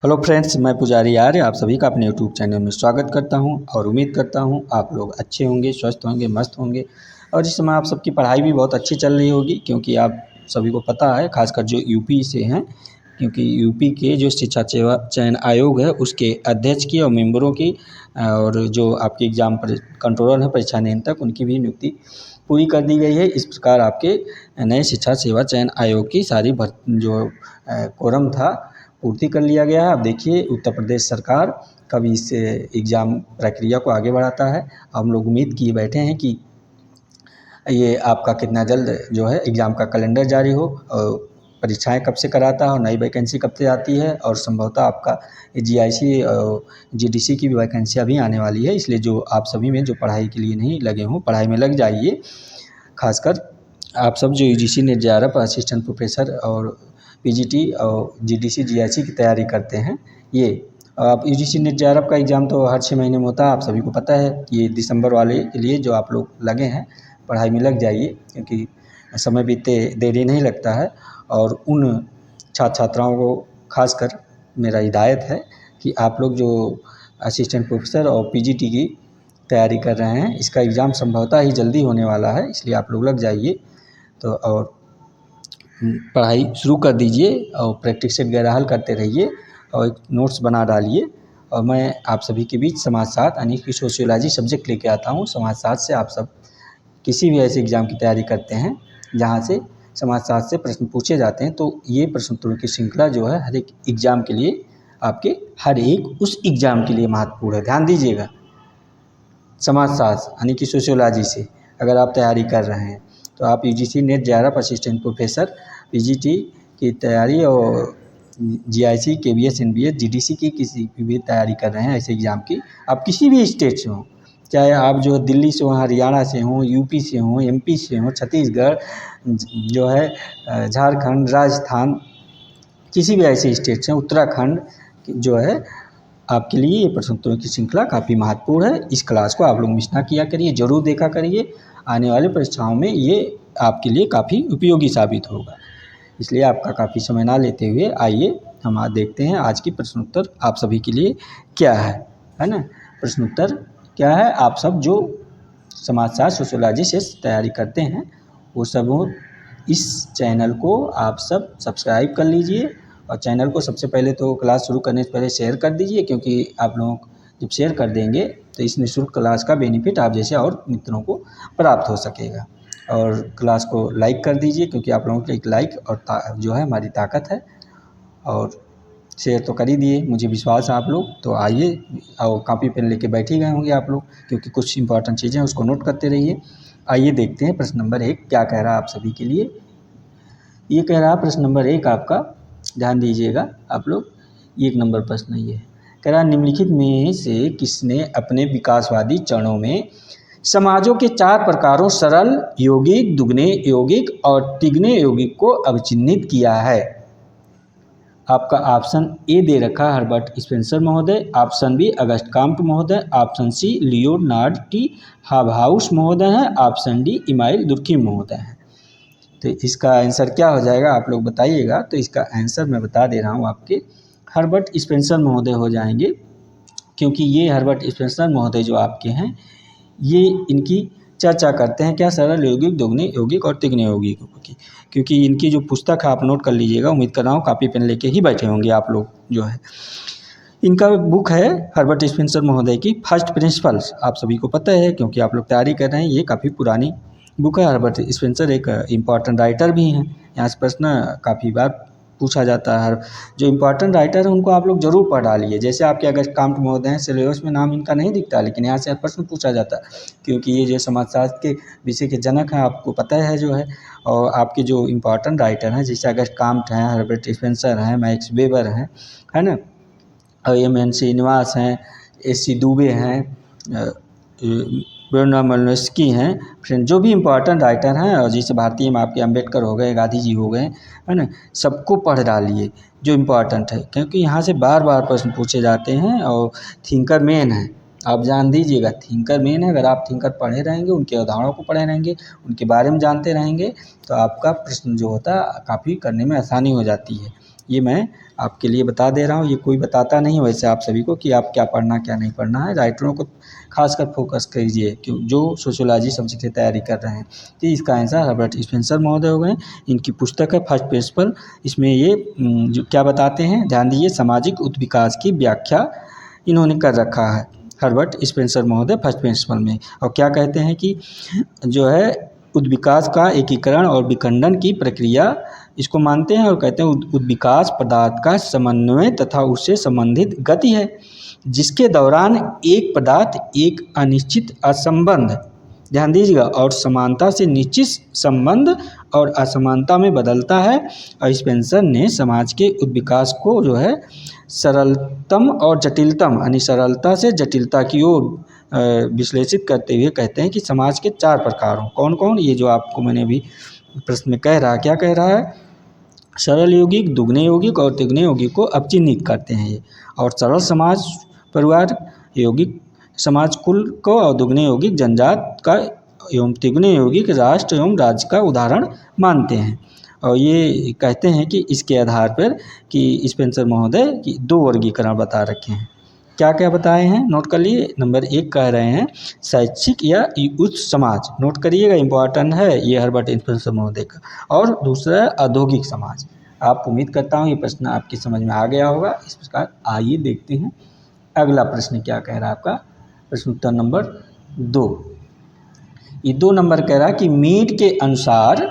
Hello friends, मैं पुजारी आर्य आप सभी का अपने यूट्यूब चैनल में स्वागत करता हूं और उम्मीद करता हूं आप लोग अच्छे होंगे, स्वस्थ होंगे, मस्त होंगे और इस समय आप सबकी पढ़ाई भी बहुत अच्छी चल रही होगी क्योंकि आप सभी को पता है, खासकर जो यूपी से हैं, क्योंकि यूपी के जो शिक्षा सेवा चयन आयोग है उसके अध्यक्ष की और मेंबरों की और जो आपके एग्ज़ाम पर कंट्रोलर है परीक्षा नियंत्रक, उनकी भी नियुक्ति पूरी कर दी गई है। इस प्रकार आपके नए शिक्षा सेवा चयन आयोग की सारी जो कोरम था पूर्ति कर लिया गया है। अब देखिए उत्तर प्रदेश सरकार कब इस एग्ज़ाम प्रक्रिया को आगे बढ़ाता है। हम लोग उम्मीद किए बैठे हैं कि ये आपका कितना जल्द जो है एग्ज़ाम का कैलेंडर जारी हो और परीक्षाएं कब से कराता है और नई वैकेंसी कब से आती है और संभवतः आपका जीआईसी और जीडीसी की भी वैकेंसियाँ भी आने वाली है। इसलिए जो आप सभी में जो पढ़ाई के लिए नहीं लगे हों, पढ़ाई में लग जाइए। खासकर आप सब जो UGC net JRF assistant professor और पीजीटी और जीडीसी जीआईसी की तैयारी करते हैं, ये आप यूजीसी नेट जेआरएफ का एग्ज़ाम तो हर 6 महीने में होता है, आप सभी को पता है। ये दिसंबर वाले के लिए जो आप लोग लगे हैं पढ़ाई में लग जाइए क्योंकि समय बीतते देरी नहीं लगता है। और उन छात्र छात्राओं को खासकर मेरा हिदायत है कि आप लोग जो असिस्टेंट प्रोफेसर और पीजीटी की तैयारी कर रहे हैं, इसका एग्ज़ाम संभवतः ही जल्दी होने वाला है, इसलिए आप लोग लग जाइए तो और पढ़ाई शुरू कर दीजिए और प्रैक्टिस सेट वगैरह हल करते रहिए और एक नोट्स बना डालिए। और मैं आप सभी के बीच समाजशास्त्र यानी कि सोशियोलॉजी सब्जेक्ट लेके आता हूँ। समाजशास्त्र से आप सब किसी भी ऐसे एग्ज़ाम की तैयारी करते हैं जहाँ से समाजशास्त्र से प्रश्न पूछे जाते हैं, तो ये प्रश्न उत्तरों की श्रृंखला जो है हर एक एग्ज़ाम के लिए, आपके हर एक उस एग्ज़ाम के लिए महत्वपूर्ण है। ध्यान दीजिएगा, समाजशास्त्र यानी कि सोशियोलॉजी से अगर आप तैयारी कर रहे हैं तो आप UGC net JRF assistant professor PGT की तैयारी और जीआईसी केवीएस एनबीएस जीडीसी की किसी भी तैयारी कर रहे हैं ऐसे एग्ज़ाम की, आप किसी भी स्टेट से हों, चाहे आप जो दिल्ली से हों, हरियाणा से हों, यूपी से हों, एमपी से हों, छत्तीसगढ़ जो है, झारखंड, राजस्थान, किसी भी ऐसे स्टेट से, उत्तराखंड जो है, आपके लिए ये प्रश्न उत्तरों की श्रृंखला काफ़ी महत्वपूर्ण है। इस क्लास को आप लोग मिस ना किया करिए, ज़रूर देखा करिए। आने वाले परीक्षाओं में ये आपके लिए काफ़ी उपयोगी साबित होगा, इसलिए आपका काफ़ी समय ना लेते हुए आइए हम आज देखते हैं आज की प्रश्न उत्तर आप सभी के लिए क्या है ना। प्रश्न उत्तर क्या है, आप सब जो समाजशास्त्र सोशियोलॉजी से तैयारी करते हैं वो सब इस चैनल को आप सब सब्सक्राइब कर लीजिए और चैनल को सबसे पहले तो क्लास शुरू करने से पहले शेयर कर दीजिए, क्योंकि आप लोग जब शेयर कर देंगे तो इस निःशुल्क क्लास का बेनिफिट आप जैसे और मित्रों को प्राप्त हो सकेगा। और क्लास को लाइक कर दीजिए क्योंकि आप लोगों की एक लाइक और जो है हमारी ताकत है। और शेयर तो कर ही दिए, मुझे विश्वास है आप लोग तो आइए और कॉपी पेन लेके बैठ ही गए होंगे आप लोग, क्योंकि कुछ इंपॉर्टेंट चीज़ें हैं उसको नोट करते रहिए। आइए देखते हैं प्रश्न नंबर 1 क्या कह रहा है आप सभी के लिए। ये कह रहा है प्रश्न नंबर 1 आपका, ध्यान दीजिएगा आप लोग, ये 1 नंबर प्रश्न ये है। कह रहा निम्नलिखित में से किसने अपने विकासवादी चरणों में समाजों के 4 प्रकारों सरल, यौगिक, दुगने यौगिक और तिगने यौगिक को अवचिन्हित किया है। आपका ऑप्शन ए दे रखा हर्बर्ट स्पेंसर महोदय, ऑप्शन बी अगस्ट काम्ट महोदय, option C Leonard T House महोदय हैं, ऑप्शन डी इमाइल दुर्खिम महोदय हैं। तो इसका आंसर क्या हो जाएगा आप लोग बताइएगा। तो इसका आंसर मैं बता दे रहा हूँ, आपके हर्बर्ट स्पेंसर महोदय हो जाएंगे, क्योंकि ये हर्बर्ट स्पेंसर महोदय जो आपके हैं ये इनकी चर्चा करते हैं क्या, सरल यौगिक, दुगने यौगिक और तिगने यौगिक की, क्योंकि इनकी जो पुस्तक है आप नोट कर लीजिएगा, उम्मीद कर रहा हूँ कॉपी पेन लेके ही बैठे होंगे आप लोग जो है। इनका बुक है हर्बर्ट स्पेंसर महोदय की फर्स्ट प्रिंसिपल्स, आप सभी को पता है क्योंकि आप लोग तैयारी कर रहे हैं। ये काफ़ी पुरानी बुक है। हर्बर्ट स्पेंसर एक इम्पॉर्टेंट राइटर भी हैं, यहाँ से प्रश्न काफ़ी बार पूछा जाता है। जो इम्पोर्टेंट राइटर है उनको आप लोग जरूर पढ़ डालिए। जैसे आपके अगस्त काम्ट महोदय हैं, सिलेबस में नाम इनका नहीं दिखता, लेकिन यहाँ से प्रश्न पूछा जाता है क्योंकि ये जो समाजशास्त्र के विषय के जनक हैं, आपको पता है जो है। और आपके जो इम्पोर्टेंट राइटर हैं जैसे अगस्त काम्ट हैं, हर्बर्ट स्पेंसर हैं, मैक्स वेबर हैं, है ना, और एम.एन. श्रीनिवास हैं, एस.सी. दुबे हैं, ब्रह्मण्यस्की हैं, फ्रेंड जो भी इम्पोर्टेंट राइटर हैं, और जैसे भारतीय में आपके अम्बेडकर हो गए, गांधी जी हो गए, है ना, सबको पढ़ डालिए जो इम्पोर्टेंट है, क्योंकि यहाँ से बार बार प्रश्न पूछे जाते हैं। और थिंकर मैन है, आप जान दीजिएगा थिंकर मैन है। अगर आप थिंकर पढ़े रहेंगे, उनके अवधारणाओं को पढ़े रहेंगे, उनके बारे में जानते रहेंगे, तो आपका प्रश्न जो होता है काफ़ी करने में आसानी हो जाती है। ये मैं आपके लिए बता दे रहा हूँ, ये कोई बताता नहीं वैसे आप सभी को कि आप क्या पढ़ना क्या नहीं पढ़ना है। राइटरों को खासकर फोकस कीजिए क्यों जो सोशियोलॉजी सब्जेक्ट की तैयारी कर रहे हैं। तो इसका आंसर हर्बर्ट स्पेंसर महोदय हो गए। इनकी पुस्तक है फर्स्ट प्रिंसिपल। इसमें ये जो क्या बताते हैं, ध्यान दीजिए, सामाजिक उद्विकास की व्याख्या इन्होंने कर रखा है हर्बर्ट स्पेंसर महोदय फर्स्ट प्रिंसिपल में। और क्या कहते हैं कि जो है उद्विकास का एकीकरण और विखंडन की प्रक्रिया इसको मानते हैं और कहते हैं उद्विकास पदार्थ का समन्वय तथा उससे संबंधित गति है जिसके दौरान एक पदार्थ एक अनिश्चित असंबंध, ध्यान दीजिएगा, और समानता से निश्चित संबंध और असमानता में बदलता है। और स्पेंसर ने समाज के उद्विकास को जो है सरलतम और जटिलतम यानी सरलता से जटिलता की ओर विश्लेषित करते हुए कहते हैं कि समाज के 4 प्रकार हों। कौन कौन? ये जो आपको मैंने अभी प्रश्न में कह रहा, क्या कह रहा है, सरल यौगिक, दुगने यौगिक और तिगुने यौगिक को अब चिन्हित करते हैं ये। और सरल समाज परिवार, यौगिक समाज कुल को, और दुगने यौगिक जनजात का एवं तिगुने यौगिक राष्ट्र एवं राज्य का उदाहरण मानते हैं। और ये कहते हैं कि इसके आधार पर कि स्पेंसर महोदय की 2 वर्गीकरण बता रखे हैं। क्या क्या बताए हैं, नोट कर लिए। नंबर 1 कह रहे हैं शैक्षिक या उच्च समाज, नोट करिएगा, इम्पोर्टेंट है ये हर्बर्ट स्पेंसर महोदय का। और दूसरा औद्योगिक समाज। आप उम्मीद करता हूँ ये प्रश्न आपकी समझ में आ गया होगा। इस प्रकार आइए देखते हैं अगला प्रश्न क्या कह रहा है आपका। प्रश्न उत्तर नंबर 2, ये 2 नंबर कह रहा है कि मीड के अनुसार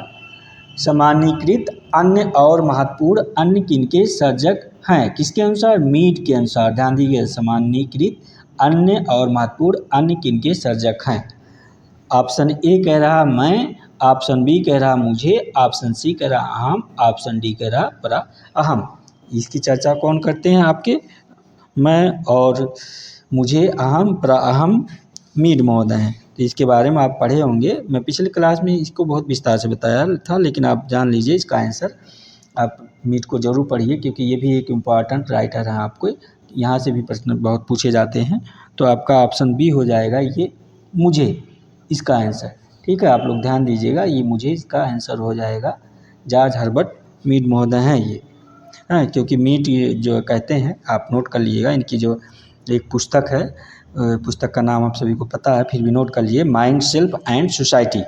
सामान्यीकृत अन्य और महत्वपूर्ण अन्य किनके सर्जक हैं। किसके अनुसार? मीड के अनुसार। ध्यान दीजिए, सामान्यीकृत अन्य और महत्वपूर्ण अन्य किनके सर्जक हैं। ऑप्शन ए कह रहा मैं, ऑप्शन बी कह रहा मुझे, ऑप्शन सी कह रहा अहम, ऑप्शन डी कह रहा परा अहम। इसकी चर्चा कौन करते हैं आपके? मैं और मुझे, अहम, परा अहम मीड महोदय हैं। तो इसके बारे में आप पढ़े होंगे, मैं पिछले क्लास में इसको बहुत विस्तार से बताया था, लेकिन आप जान लीजिए इसका आंसर। आप मीड को जरूर पढ़िए क्योंकि ये भी एक इम्पॉर्टेंट राइटर है, आपको यहाँ से भी प्रश्न बहुत पूछे जाते हैं। तो आपका ऑप्शन बी हो जाएगा ये मुझे, इसका आंसर। ठीक है, आप लोग ध्यान दीजिएगा, ये मुझे इसका आंसर हो जाएगा। जॉर्ज हर्बर्ट मीड महोदय हैं ये, हाँ, क्योंकि मीड जो कहते हैं, आप नोट कर लीजिएगा, इनकी जो एक पुस्तक है, पुस्तक का नाम आप सभी को पता है, फिर भी नोट कर लीजिए, माइंड, सेल्फ एंड सोसाइटी।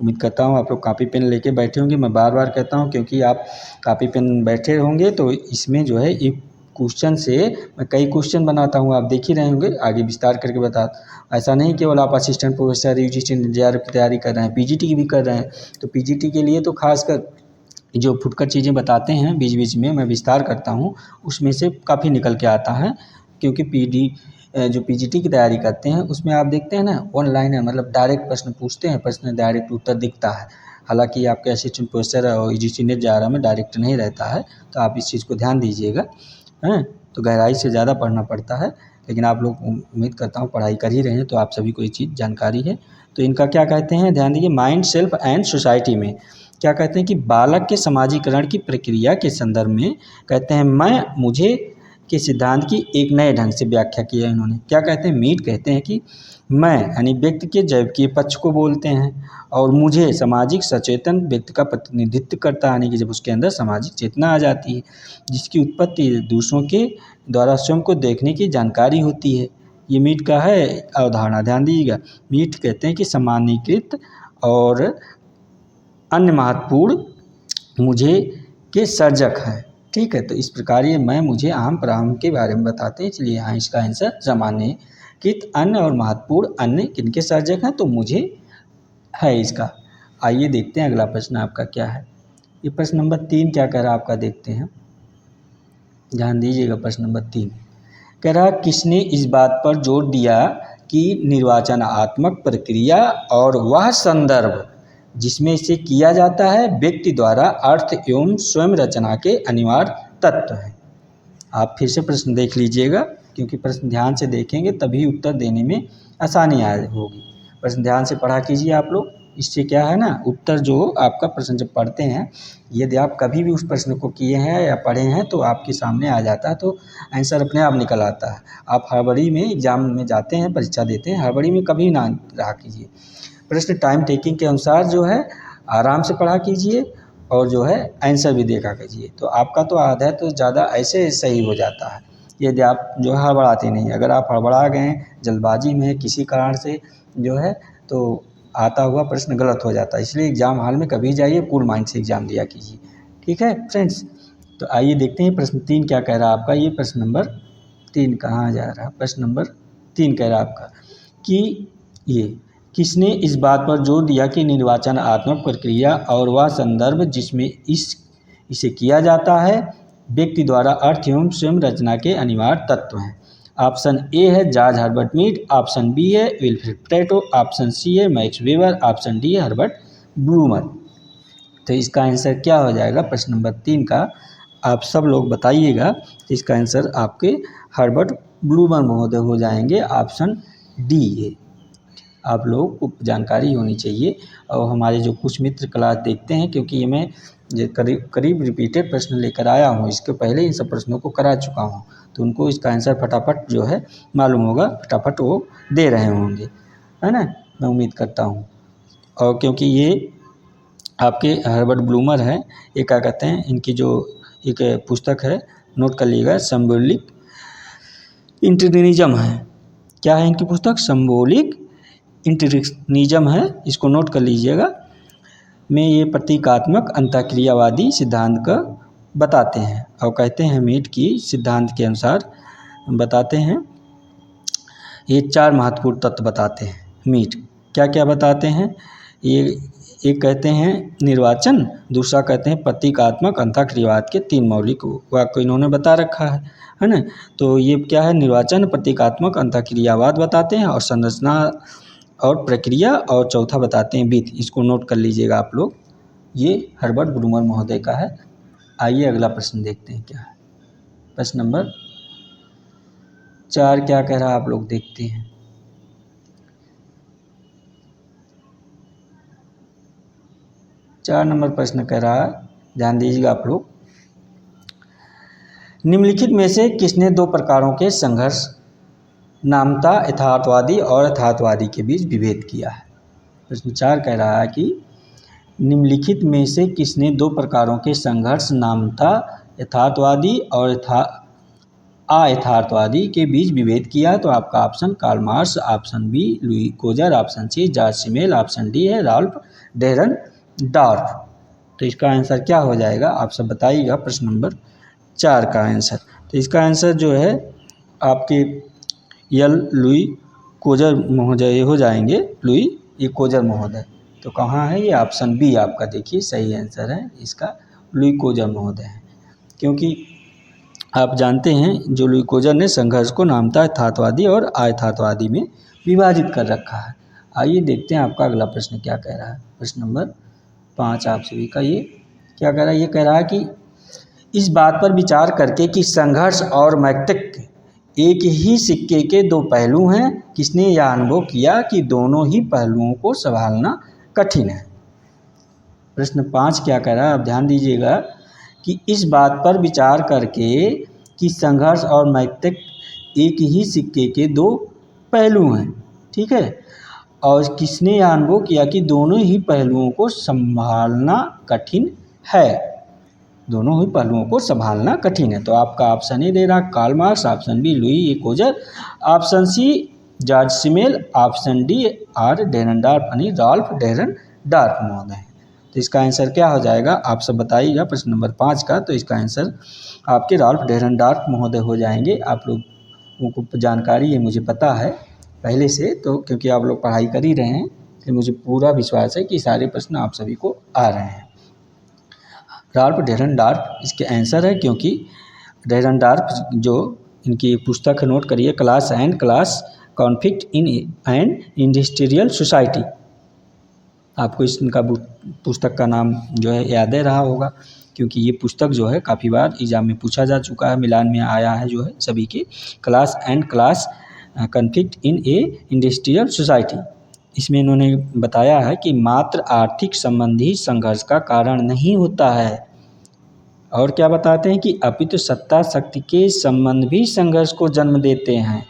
उम्मीद करता हूँ आप लोग कापी पेन लेके बैठे होंगे। मैं बार बार कहता हूँ क्योंकि आप कापी पेन बैठे होंगे तो इसमें जो है एक क्वेश्चन से मैं कई क्वेश्चन बनाता हूँ, आप देख ही रहे होंगे, आगे विस्तार करके बता। ऐसा नहीं केवल आप असिस्टेंट प्रोफेसर, यूजी जेआरएफ की तैयारी कर रहे हैं, पीजीटी की भी कर रहे हैं, तो पीजीटी के लिए तो खासकर जो फुटकर चीज़ें बताते हैं बीच बीच में मैं विस्तार करता हूँ, उसमें से काफ़ी निकल के आता है। क्योंकि जो पीजीटी की तैयारी करते हैं उसमें आप देखते हैं ना, ऑनलाइन है, मतलब डायरेक्ट प्रश्न पूछते हैं, प्रश्न डायरेक्ट उत्तर दिखता है। हालांकि आपके असिस्टेंट प्रोफेसर और यूजीसी नेट जेआरएफ में डायरेक्ट नहीं रहता है, तो आप इस चीज़ को ध्यान दीजिएगा, हैं। तो गहराई से ज़्यादा पढ़ना पड़ता है, लेकिन आप लोग उम्मीद करता हूँ पढ़ाई कर ही रहे हैं, तो आप सभी को ये चीज़ जानकारी है। तो इनका क्या कहते हैं, ध्यान दीजिए, माइंड, सेल्फ एंड सोसाइटी में क्या कहते हैं कि बालक के समाजीकरण की प्रक्रिया के संदर्भ में कहते हैं मैं, मुझे के सिद्धांत की एक नए ढंग से व्याख्या की है इन्होंने। क्या कहते हैं, मीड कहते हैं कि मैं यानी व्यक्ति के जैविकीय पक्ष को बोलते हैं, और मुझे सामाजिक सचेतन व्यक्ति का प्रतिनिधित्व करता है, यानी कि जब उसके अंदर सामाजिक चेतना आ जाती है जिसकी उत्पत्ति दूसरों के द्वारा स्वयं को देखने की जानकारी होती है। ये मीड का है अवधारणा, ध्यान दीजिएगा। मीड कहते हैं कि सामान्यीकृत और अन्य महत्वपूर्ण मुझे के सर्जक हैं। ठीक है, तो इस प्रकार ये मैं, मुझे, अहम, पराहम के बारे में बताते हैं। चलिए यहाँ इसका आंसर सामान्यीकृत अन्य और महत्वपूर्ण अन्य किनके सर्जक हैं, तो मुझे है इसका। आइए देखते हैं अगला प्रश्न आपका क्या है। ये प्रश्न नंबर 3 क्या कह रहा है आपका, देखते हैं, ध्यान दीजिएगा। प्रश्न नंबर 3 कह रहा किसने इस बात पर जोर दिया कि निर्वाचनात्मक प्रक्रिया और वह संदर्भ जिसमें इसे किया जाता है व्यक्ति द्वारा अर्थ एवं स्वयं रचना के अनिवार्य तत्व हैं। आप फिर से प्रश्न देख लीजिएगा क्योंकि प्रश्न ध्यान से देखेंगे तभी उत्तर देने में आसानी होगी। प्रश्न ध्यान से पढ़ा कीजिए आप लोग, इससे क्या है ना, उत्तर जो आपका प्रश्न जब पढ़ते हैं, यदि आप कभी भी उस प्रश्न को किए हैं या पढ़े हैं तो आपके सामने आ जाता है, तो आंसर अपने आप निकल आता है। आप हड़बड़ी में एग्जाम में जाते हैं, परीक्षा देते हैं, हड़बड़ी में कभी ना रहा कीजिए। प्रश्न टाइम टेकिंग के अनुसार जो है आराम से पढ़ा कीजिए और जो है आंसर भी देखा कीजिए। तो आपका तो आधा तो ज़्यादा ऐसे सही हो जाता है यदि आप जो है हड़बड़ाते नहीं। अगर आप हड़बड़ा गए जल्दबाजी में किसी कारण से जो है तो आता हुआ प्रश्न गलत हो जाता है। इसलिए एग्ज़ाम हॉल में कभी जाइए कूल माइंड से एग्ज़ाम दिया कीजिए। ठीक है फ्रेंड्स, तो आइए देखते हैं प्रश्न 3 क्या कह रहा है आपका। ये प्रश्न नंबर 3 कहाँ जा रहा है? प्रश्न नंबर 3 कह रहा है आपका कि ये किसने इस बात पर जोर दिया कि निर्वाचनात्मक प्रक्रिया और वह संदर्भ जिसमें इसे किया जाता है व्यक्ति द्वारा अर्थ एवं स्वयं रचना के अनिवार्य तत्व हैं। ऑप्शन ए है George Herbert Mead, option B है विल्फ्रेड प्लेटो, ऑप्शन सी है मैक्स वेबर, ऑप्शन डी है हर्बर्ट ब्लूमर। तो इसका आंसर क्या हो जाएगा प्रश्न नंबर 3 का? आप सब लोग बताइएगा। तो इसका आंसर आपके हर्बर्ट ब्लूमर महोदय हो जाएंगे, ऑप्शन डी है। आप लोगों को जानकारी होनी चाहिए। और हमारे जो कुछ मित्र क्लास देखते हैं, क्योंकि ये मैं करीब रिपीटेड प्रश्न लेकर आया हूँ, इसके पहले इन सब प्रश्नों को करा चुका हूँ, तो उनको इसका आंसर फटाफट जो है मालूम होगा, फटाफट वो दे रहे होंगे, है ना, मैं उम्मीद करता हूँ। और क्योंकि ये आपके हर्बर्ट ब्लूमर है, ये क्या कहते हैं, इनकी जो एक पुस्तक है नोट कर लीजिएगा, सिंबॉलिक इंटरनिज्म है। क्या है इनकी पुस्तक? सिंबॉलिक इंटरनिज्म है, इसको नोट कर लीजिएगा। में ये प्रतीकात्मक अंतःक्रियावादी सिद्धांत का बताते हैं और कहते हैं मीड की सिद्धांत के अनुसार बताते हैं ये 4 महत्वपूर्ण तत्व बताते हैं। मीड क्या क्या बताते हैं? ये एक कहते हैं निर्वाचन, दूसरा कहते हैं प्रतीकात्मक अंतःक्रियावाद के 3 मौलिक वाक्य इन्होंने बता रखा है ना। तो ये क्या है? निर्वाचन, प्रतीकात्मक अंतःक्रियावाद बताते हैं और संरचना और प्रक्रिया, और चौथा बताते हैं विधि। इसको नोट कर लीजिएगा आप लोग, ये हर्बर्ट ब्लूमर महोदय का है। आइए अगला प्रश्न देखते हैं क्या है। प्रश्न नंबर 4 क्या कह रहा है आप लोग देखते हैं। चार नंबर प्रश्न कह रहा है, ध्यान दीजिएगा आप लोग। निम्नलिखित में से किसने 2 प्रकारों के संघर्ष नामता यथार्थवादी और यथार्थवादी के बीच विभेद किया है? प्रश्न 4 कह रहा है कि निम्नलिखित में से किसने 2 प्रकारों के संघर्ष नामता यथार्थवादी और अयथार्थवादी के बीच विभेद किया? तो आपका option Karl Marx, option B Louis Coser, option C George Simmel, option D है राल्फ डेरनडॉर्फ। तो इसका आंसर क्या हो जाएगा आप सब बताइएगा। प्रश्न नंबर 4 का आंसर, तो इसका आंसर जो है आपके लुई कोजर महोदय हो जाएंगे, लुई कोजर महोदय। तो कहाँ है ये? ऑप्शन बी आपका देखिए सही आंसर है इसका, लुई कोजर महोदय है। क्योंकि आप जानते हैं जो लुई कोजर ने संघर्ष को नामता यथार्थवादी और अयथार्थवादी में विभाजित कर रखा है। आइए देखते हैं आपका अगला प्रश्न क्या कह रहा है। प्रश्न नंबर 5 आप सभी का ये क्या कह रहा है? ये कह रहा है कि इस बात पर विचार करके कि संघर्ष और मस्तिष्क एक ही सिक्के के 2 पहलू हैं, किसने यह अनुभव किया कि दोनों ही पहलुओं को संभालना कठिन है? प्रश्न 5 क्या कह रहा है? आप ध्यान दीजिएगा कि इस बात पर विचार करके कि संघर्ष और मस्तिष्क एक ही सिक्के के 2 पहलू हैं, ठीक है, और किसने यह अनुभव किया कि दोनों ही पहलुओं को संभालना कठिन है? दोनों ही पहलुओं को संभालना कठिन है। तो आपका ऑप्शन ए दे रहा Karl Marx, option B Louis Coser, option C George Simmel, option D Dahrendorf यानी राल्फ डेरनडॉर्फ महोदय। तो इसका आंसर क्या हो जाएगा आप सब बताइएगा प्रश्न नंबर 5 का। तो इसका आंसर आपके राल्फ डेरनडॉर्फ महोदय हो जाएंगे। आप लोगों को जानकारी है, मुझे पता है पहले से, तो क्योंकि आप लोग पढ़ाई कर ही रहे हैं, तो मुझे पूरा विश्वास है कि सारे प्रश्न आप सभी को आ रहे हैं। राल्फ डेरनडॉर्फ इसके आंसर है, क्योंकि डेरनडॉर्फ जो इनकी पुस्तक नोट करिए, class and class conflict in and industrial society. आपको इनका पुस्तक का नाम जो है याद है रहा होगा, क्योंकि ये पुस्तक जो है काफ़ी बार एग्जाम में पूछा जा चुका है, मिलान में आया है जो है सभी के। Class and class conflict in A industrial society, इसमें इन्होंने बताया है कि मात्र आर्थिक संबंधी संघर्ष का कारण नहीं होता है, और क्या बताते हैं कि अपितु सत्ता शक्ति के संबंध भी संघर्ष को जन्म देते हैं।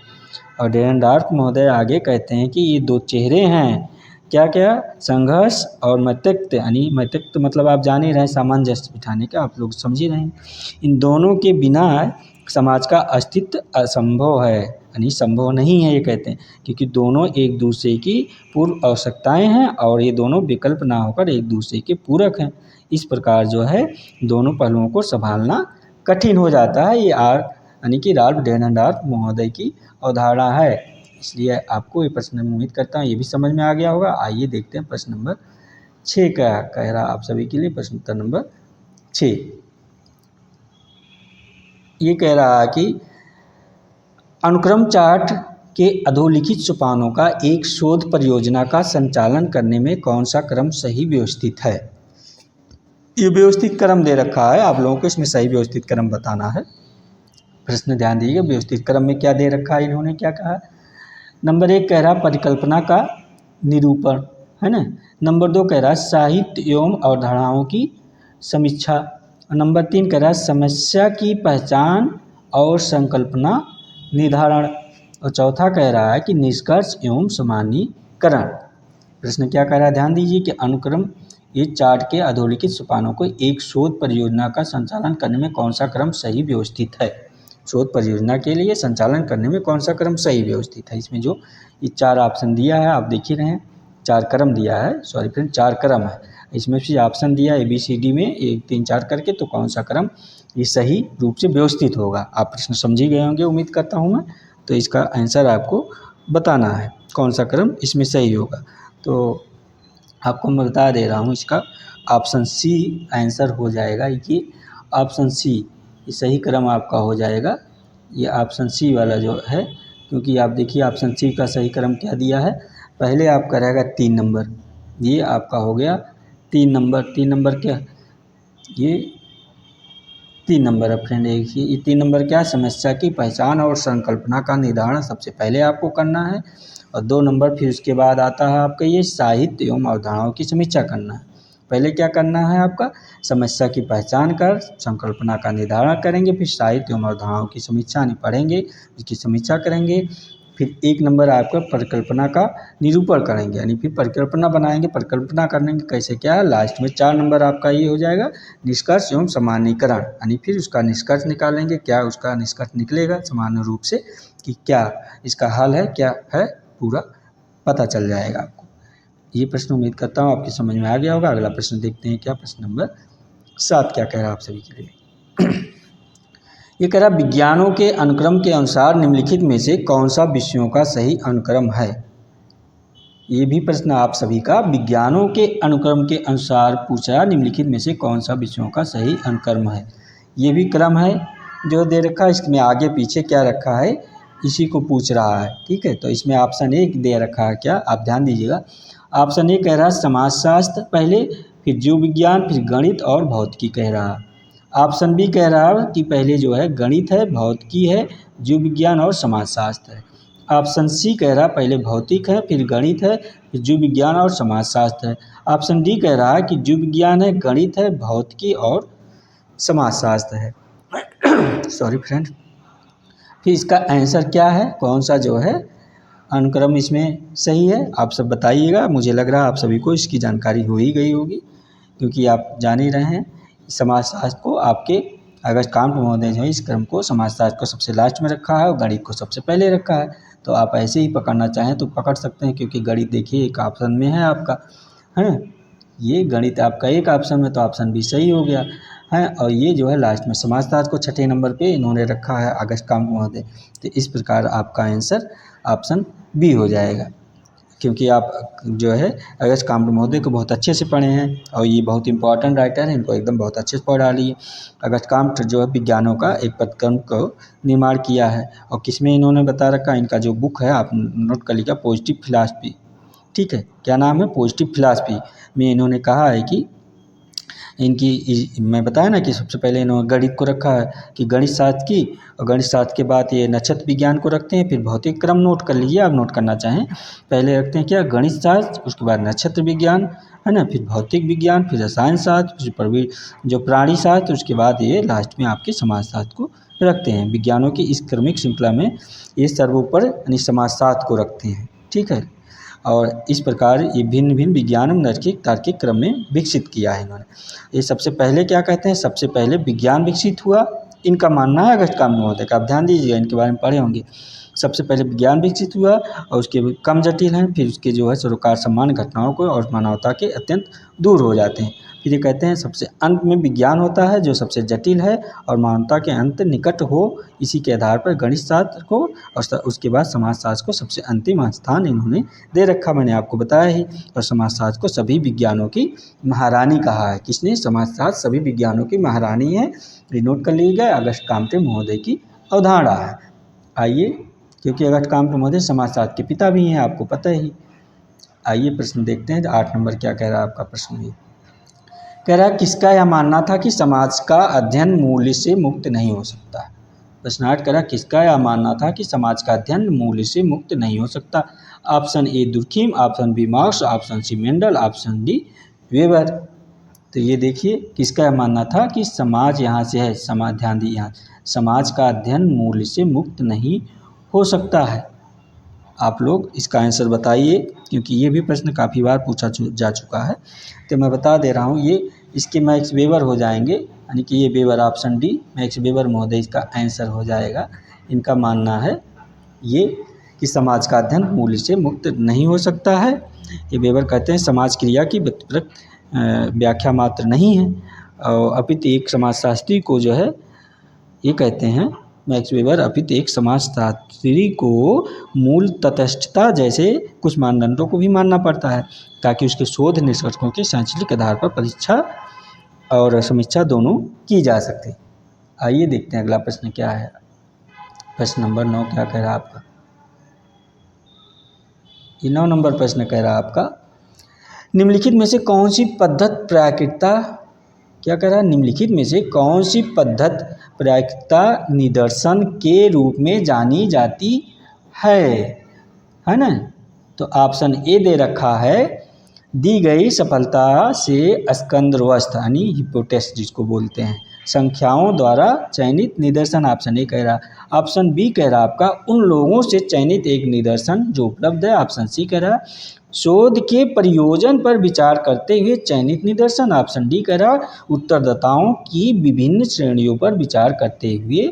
और डेरनडॉर्फ महोदय आगे कहते हैं कि ये 2 चेहरे हैं क्या क्या संघर्ष और मध्यस्थ, यानी मध्यस्थ मतलब आप जान ही रहे हैं सामंजस्य बिठाने का, आप लोग समझ ही रहे हैं। इन दोनों के बिना समाज का अस्तित्व असंभव है, यानी संभव नहीं है ये कहते हैं, क्योंकि दोनों एक दूसरे की पूर्व आवश्यकताएं हैं और ये दोनों विकल्प ना होकर एक दूसरे के पूरक हैं। इस प्रकार जो है दोनों पहलुओं को संभालना कठिन हो जाता है। ये यानी कि राल्फ डेननडार्फ महोदय की अवधारणा है। इसलिए आपको ये प्रश्न में उम्मीद करता हूँ ये भी समझ में आ गया होगा। आइए देखते हैं प्रश्न नंबर 6 क्या कह रहा आप सभी के लिए। प्रश्न उत्तर नंबर 6 ये कह रहा है कि अनुक्रम चार्ट के अधोलिखित सोपानों का एक शोध परियोजना का संचालन करने में कौन सा क्रम सही व्यवस्थित है। ये व्यवस्थित क्रम दे रखा है, आप लोगों को इसमें सही व्यवस्थित क्रम बताना है। प्रश्न ध्यान दीजिएगा, व्यवस्थित क्रम में क्या दे रखा है, इन्होंने क्या कहा। नंबर 1 कह रहा परिकल्पना का निरूपण, है ना। नंबर 2 कह रहा साहित्य एवं अवधारणाओं की समीक्षा। नंबर 3 कह रहा समस्या की पहचान और संकल्पना निर्धारण। और चौथा कह रहा है कि निष्कर्ष एवं सामान्यीकरण। प्रश्न क्या कह रहा है, ध्यान दीजिए कि अनुक्रम ये चार्ट के अधोलिखित सोपानों को एक शोध परियोजना का संचालन करने में कौन सा क्रम सही व्यवस्थित है। शोध परियोजना के लिए संचालन करने में कौन सा क्रम सही व्यवस्थित है। इसमें जो ये 4 ऑप्शन दिया है आप देख ही रहे हैं, 4 क्रम दिया है, सॉरी फ्रेंड 4 क्रम है। इसमें से ऑप्शन दिया है ABCD में 1 3 4 करके, तो कौन सा क्रम ये सही रूप से व्यवस्थित होगा। आप प्रश्न समझ ही गए होंगे उम्मीद करता हूँ मैं। तो इसका आंसर आपको बताना है कौन सा क्रम इसमें सही होगा। तो आपको मैं बता दे रहा हूँ, इसका ऑप्शन C आंसर हो जाएगा। ये ऑप्शन C ये सही क्रम आपका हो जाएगा, ये ऑप्शन C वाला जो है। क्योंकि आप देखिए ऑप्शन C का सही क्रम क्या दिया है, पहले आपका रहेगा 3 नंबर, ये आपका हो गया 3 नंबर। 3 नंबर क्या, ये 3 नंबर है फ्रेंड। देखिए ये 3 नंबर क्या, समस्या की पहचान और संकल्पना का निर्धारण सबसे पहले आपको करना है। और 2 नंबर फिर उसके बाद आता है आपका ये साहित्य एवं अवधारणाओं की समीक्षा करना है। पहले क्या करना है आपका, समस्या की पहचान कर संकल्पना का निर्धारण करेंगे, फिर साहित्य एवं अवधारणाओं की समीक्षा पढ़ेंगे, उसकी समीक्षा करेंगे। फिर 1 नंबर आपका परिकल्पना का निरूपण करेंगे, यानी फिर परिकल्पना बनाएंगे। परिकल्पना करने के कैसे क्या है, लास्ट में 4 नंबर आपका ये हो जाएगा निष्कर्ष एवं सामान्यीकरण, यानी फिर उसका निष्कर्ष निकालेंगे। क्या उसका निष्कर्ष निकलेगा सामान्य रूप से कि क्या इसका हल है, क्या है, पूरा पता चल जाएगा आपको। ये प्रश्न उम्मीद करता हूँ आपकी समझ में आ गया होगा। अगला प्रश्न देखते हैं क्या, प्रश्न नंबर 7 क्या कह रहा है आप सभी के लिए। ये कह रहा विज्ञानों के अनुक्रम के अनुसार निम्नलिखित में से कौन सा विषयों का सही अनुक्रम है। ये भी प्रश्न आप सभी का विज्ञानों के अनुक्रम के अनुसार पूछा, निम्नलिखित में से कौन सा विषयों का सही अनुक्रम है। ये भी क्रम है जो दे रखा है, इसमें आगे पीछे क्या रखा है इसी को पूछ रहा है। ठीक है, तो इसमें ऑप्शन 1 दे रखा है, क्या आप ध्यान दीजिएगा। ऑप्शन 1 कह रहा है समाजशास्त्र पहले, फिर जीव विज्ञान, फिर गणित और भौतिकी कह रहा है। ऑप्शन बी कह रहा है कि पहले जो है गणित है, भौतिकी है, जीव विज्ञान और समाजशास्त्र है। ऑप्शन सी कह रहा है पहले भौतिक है, फिर गणित है, फिर जीव विज्ञान और समाजशास्त्र है। ऑप्शन डी कह रहा है कि जीव विज्ञान है, गणित है, भौतिकी और समाजशास्त्र है। Sorry friend. फिर इसका आंसर क्या है, कौन सा जो है अनुक्रम इसमें सही है, आप सब बताइएगा। मुझे लग रहा है आप सभी को इसकी जानकारी हो ही गई होगी, क्योंकि आप जान ही रहे हैं समाजशास्त्र को आपके अगस्त कांत महोदय जो है इस क्रम को समाजशास्त्र को सबसे लास्ट में रखा है और गणित को सबसे पहले रखा है। तो आप ऐसे ही पकड़ना चाहें तो पकड़ सकते हैं, क्योंकि गणित देखिए एक ऑप्शन में है आपका, है ये गणित आपका एक ऑप्शन में, तो ऑप्शन भी सही हो गया है। और ये जो है लास्ट में समाजशास्त्र को 6ठे नंबर पे इन्होंने रखा है अगस्त कांत महोदय। तो इस प्रकार आपका आंसर ऑप्शन बी हो जाएगा, क्योंकि आप जो है अगस्त कांत महोदय को बहुत अच्छे से पढ़े हैं और ये बहुत इंपॉर्टेंट राइटर हैं, इनको एकदम बहुत अच्छे से पढ़ डालिए। अगस्त कांत जो है विज्ञानों का एक पदक्रम को निर्माण किया है, और किसमें इन्होंने बता रखा है, इनका जो बुक है आप नोट कर लीजिए, पॉजिटिव फिलॉसफी। ठीक है, क्या नाम है, पॉजिटिव फिलॉसफी में इन्होंने कहा है कि इनकी मैं बताया ना कि सबसे पहले इन्होंने गणित को रखा है कि गणित शास्त्र की, और गणित शास्त्र के बाद ये नक्षत्र विज्ञान को रखते हैं। फिर भौतिक क्रम नोट कर लीजिए, आप नोट करना चाहें, पहले रखते हैं क्या गणित शास्त्र, उसके बाद नक्षत्र विज्ञान, है ना, फिर भौतिक विज्ञान, फिर रसायन शास्त्र, फिर जो प्राणी शास्त्र, उसके बाद ये लास्ट में आपके समाजशास्त्र को रखते हैं। विज्ञानों की इस क्रमिक श्रृंखला में ये सर्वोपर यानी समाजशास्त्र को रखते हैं। ठीक है, और इस प्रकार ये भिन्न भिन्न विज्ञान एवं तार्किक क्रम में विकसित किया है इन्होंने। ये सबसे पहले क्या कहते हैं, सबसे पहले विज्ञान विकसित हुआ, इनका मानना है अगस्त क्रांति महोदय का, आप ध्यान दीजिएगा, इनके बारे में पढ़े होंगे। सबसे पहले विज्ञान विकसित हुआ और उसके कम जटिल हैं, फिर उसके जो है सरोकार सम्मान घटनाओं को और मानवता के अत्यंत दूर हो जाते हैं। फिर ये कहते हैं सबसे अंत में विज्ञान होता है जो सबसे जटिल है और मानवता के अंत निकट हो, इसी के आधार पर गणित शास्त्र को और उसके बाद समाजशास्त्र को सबसे अंतिम स्थान इन्होंने दे रखा, मैंने आपको बताया ही। और समाजशास्त्र को सभी विज्ञानों की महारानी कहा है। किसने? समाजशास्त्र सभी विज्ञानों की महारानी है। ये नोट कर लीजिएगा, अगस्त क्रांति महोदय की अवधारणा है। आइए, क्योंकि अगस्त क्रांति महोदय समाजशास्त्र के पिता भी हैं, आपको पता ही। आइए प्रश्न देखते हैं, 8 नंबर क्या कह रहा है आपका प्रश्न। ये कह रहा है किसका यह मानना था कि समाज का अध्ययन मूल्य से मुक्त नहीं हो सकता। प्रश्न 8 कह रहा है किसका यह मानना था कि समाज का अध्ययन मूल्य से मुक्त नहीं हो सकता। Option A Durkheim, option B Marx, option C Mendel, option D Weber. तो ये देखिए किसका यह मानना था कि समाज, यहाँ से है समाज, ध्यान दी, यहाँ समाज का अध्ययन मूल्य से मुक्त नहीं हो सकता है। आप लोग इसका आंसर बताइए, क्योंकि ये भी प्रश्न काफ़ी बार पूछा जा चुका है। तो मैं बता दे रहा हूँ, ये इसके मैक्स वेबर हो जाएंगे, यानी कि ये weber, option D max weber महोदय इसका आंसर हो जाएगा। इनका मानना है ये कि समाज का अध्ययन मूल्य से मुक्त नहीं हो सकता है। ये वेबर कहते हैं समाज क्रिया की व्यक्तिपरक व्याख्या मात्र नहीं है, और अपितु एक समाजशास्त्री को जो है ये कहते हैं मैक्स वेबर, अपितु एक समाजशास्त्री को मूल तटस्थता जैसे कुछ मानदंडों को भी मानना पड़ता है, ताकि उसके शोध निष्कर्षों के सांचलिक आधार पर परीक्षा और समीक्षा दोनों की जा सके। आइए देखते हैं अगला प्रश्न क्या है। प्रश्न नंबर 9 क्या कह रहा है आपका। ये 9 नंबर प्रश्न कह रहा है आपका, निम्नलिखित में से कौन सी पद्धति प्रायिकता, क्या कह रहा है, निम्नलिखित में से कौन सी पद्धति प्रायिकता निदर्शन के रूप में जानी जाती है ना। तो ऑप्शन ए दे रखा है, दी गई सफलता से स्कंदवर्थ यानी हिपोटेसिस जिसको बोलते हैं, संख्याओं द्वारा चयनित निदर्शन, ऑप्शन ए कह रहा। ऑप्शन बी कह रहा आपका, उन लोगों से चयनित एक निदर्शन जो उपलब्ध है, ऑप्शन सी कह रहा शोध के प्रयोजन पर विचार करते हुए चयनित निदर्शन, ऑप्शन डी कह रहा उत्तरदाताओं की विभिन्न श्रेणियों पर विचार करते हुए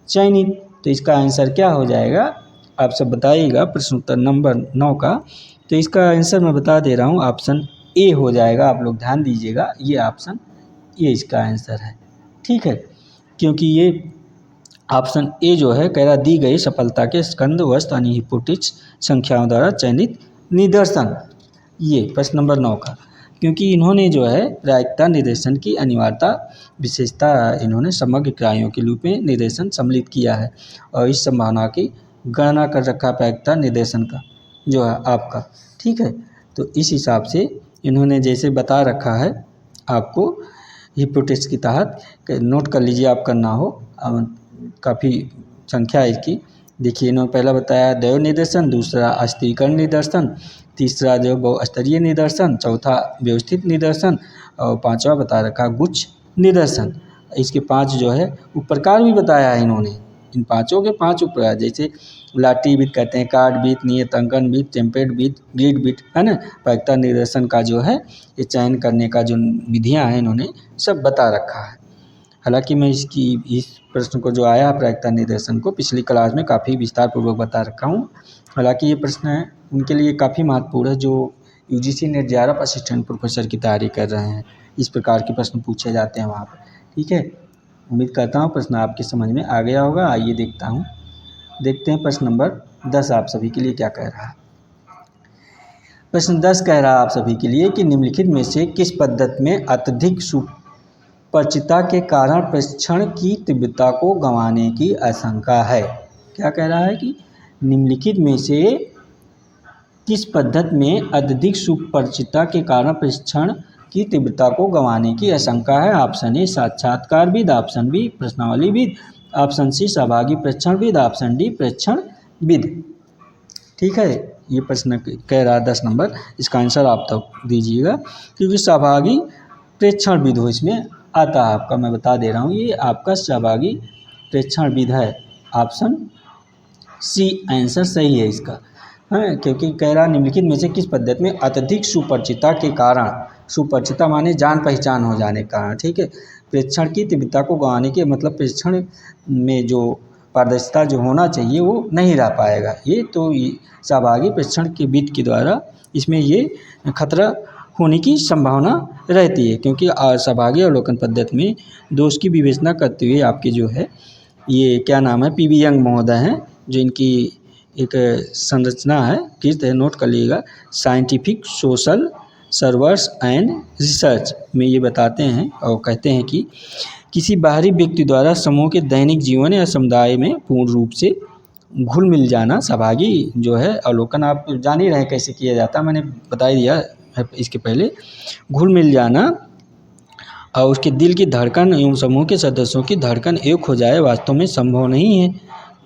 चयनित। तो इसका आंसर क्या हो जाएगा, आप सब बताइएगा प्रश्न उत्तर नंबर 9 का। तो इसका आंसर मैं बता दे रहा हूँ, ऑप्शन ए हो जाएगा। आप लोग ध्यान दीजिएगा, ये ऑप्शन ए इसका आंसर है, ठीक है। क्योंकि ये ऑप्शन ए जो है कह रहा दी गई सफलता के स्कंदवर्थ यानी हिपोटेसिस संख्याओं द्वारा चयनित निदर्शन, ये प्रश्न नंबर 9 का। क्योंकि इन्होंने जो है प्रायिकता निर्देशन की अनिवार्यता विशेषता इन्होंने समग्र इकाइयों के रूप में निर्देशन सम्मिलित किया है, और इस संभावना की गणना कर रखा प्रायिकता निर्देशन का जो है आपका, ठीक है। तो इस हिसाब से इन्होंने जैसे बता रखा है आपको हिपोटेसिस के तहत, नोट कर लीजिए आप करना हो, काफ़ी संख्या है इसकी। देखिए इन्होंने पहला बताया दैव निदर्शन, दूसरा अस्थिरीकरण निदर्शन, तीसरा जो बहुस्तरीय निदर्शन, चौथा व्यवस्थित निदर्शन, और 5वां बता रखा गुच्छ निदर्शन। इसके 5 जो है उपप्रकार भी बताया है इन्होंने, इन 5 के 5 उपप्रकार, जैसे लाठी बीत कहते हैं, कार्ड बीत, नियतांकन बीत, टेम्पलेट बीत, ग्रिड बीत, है ना। प्रायिकता निर्देशन का जो है ये चयन करने का जो विधियाँ हैं इन्होंने सब बता रखा है। हालांकि मैं इस प्रश्न को जो आया प्रायिकता निर्देशन को पिछली क्लास में काफ़ी विस्तार पूर्वक बता रखा हूँ। हालांकि ये प्रश्न है उनके लिए काफ़ी महत्वपूर्ण है जो UGC net JRF assistant professor की तैयारी कर रहे हैं। इस प्रकार के प्रश्न पूछे जाते हैं वहाँ पर, ठीक है। उम्मीद करता हूँ प्रश्न आपके समझ में आ गया होगा। आइए देखते हैं प्रश्न नंबर 10 आप सभी के लिए क्या कह रहा है। प्रश्न 10 कह रहा है आप सभी के लिए कि निम्नलिखित में से किस पद्धति में अत्यधिक सुपरिचितता के कारण प्रशिक्षण की तीव्रता को गंवाने की आशंका है। क्या कह रहा है कि निम्नलिखित में से किस पद्धति में अत्यधिक सुपरिचितता के कारण प्रशिक्षण की तीव्रता को गंवाने की आशंका है। ऑप्शन ए साक्षात्कारविद, ऑप्शन बी प्रश्नावलीविद, ऑप्शन सी सहभागी प्रेक्षणविद, ऑप्शन डी प्रेक्षणविद, ठीक है। ये प्रश्न कह रहा है 10 नंबर, इसका आंसर आप तक दीजिएगा, क्योंकि सहभागी प्रेक्षणविद हो इसमें आता है आपका, मैं बता दे रहा हूँ ये आपका सहभागी प्रेक्षणविद है। ऑप्शन सी आंसर सही है इसका। हैं, क्योंकि कह रहा निम्नलिखित में से किस पद्धति में अत्यधिक सुपरिचितता के कारण, सुपरिचितता माने जान पहचान हो जाने के कारण, ठीक है, प्रेक्षण की तीव्रता को गंवाने के मतलब प्रेक्षण में जो पारदर्शिता जो होना चाहिए वो नहीं रह पाएगा। ये तो सहभागी प्रेक्षण के विधि के द्वारा इसमें ये खतरा होने की संभावना रहती है, क्योंकि सहभागी अवलोकन पद्धति में दोष की विवेचना करते हुए आपके जो है ये क्या नाम है पी.वी. यंग महोदय हैं, जो इनकी एक संरचना है, कृत है, नोट कर लीजिएगा, scientific social servers and research में ये बताते हैं और कहते हैं कि किसी बाहरी व्यक्ति द्वारा समूह के दैनिक जीवन या समुदाय में पूर्ण रूप से घुल मिल जाना, सहभागी जो है अवलोकन आप जान ही रहे हैं कैसे किया जाता है, मैंने बता ही दिया है इसके पहले, घुल मिल जाना और उसके दिल की धड़कन एवं समूह के सदस्यों की धड़कन एक हो जाए वास्तव में संभव नहीं है।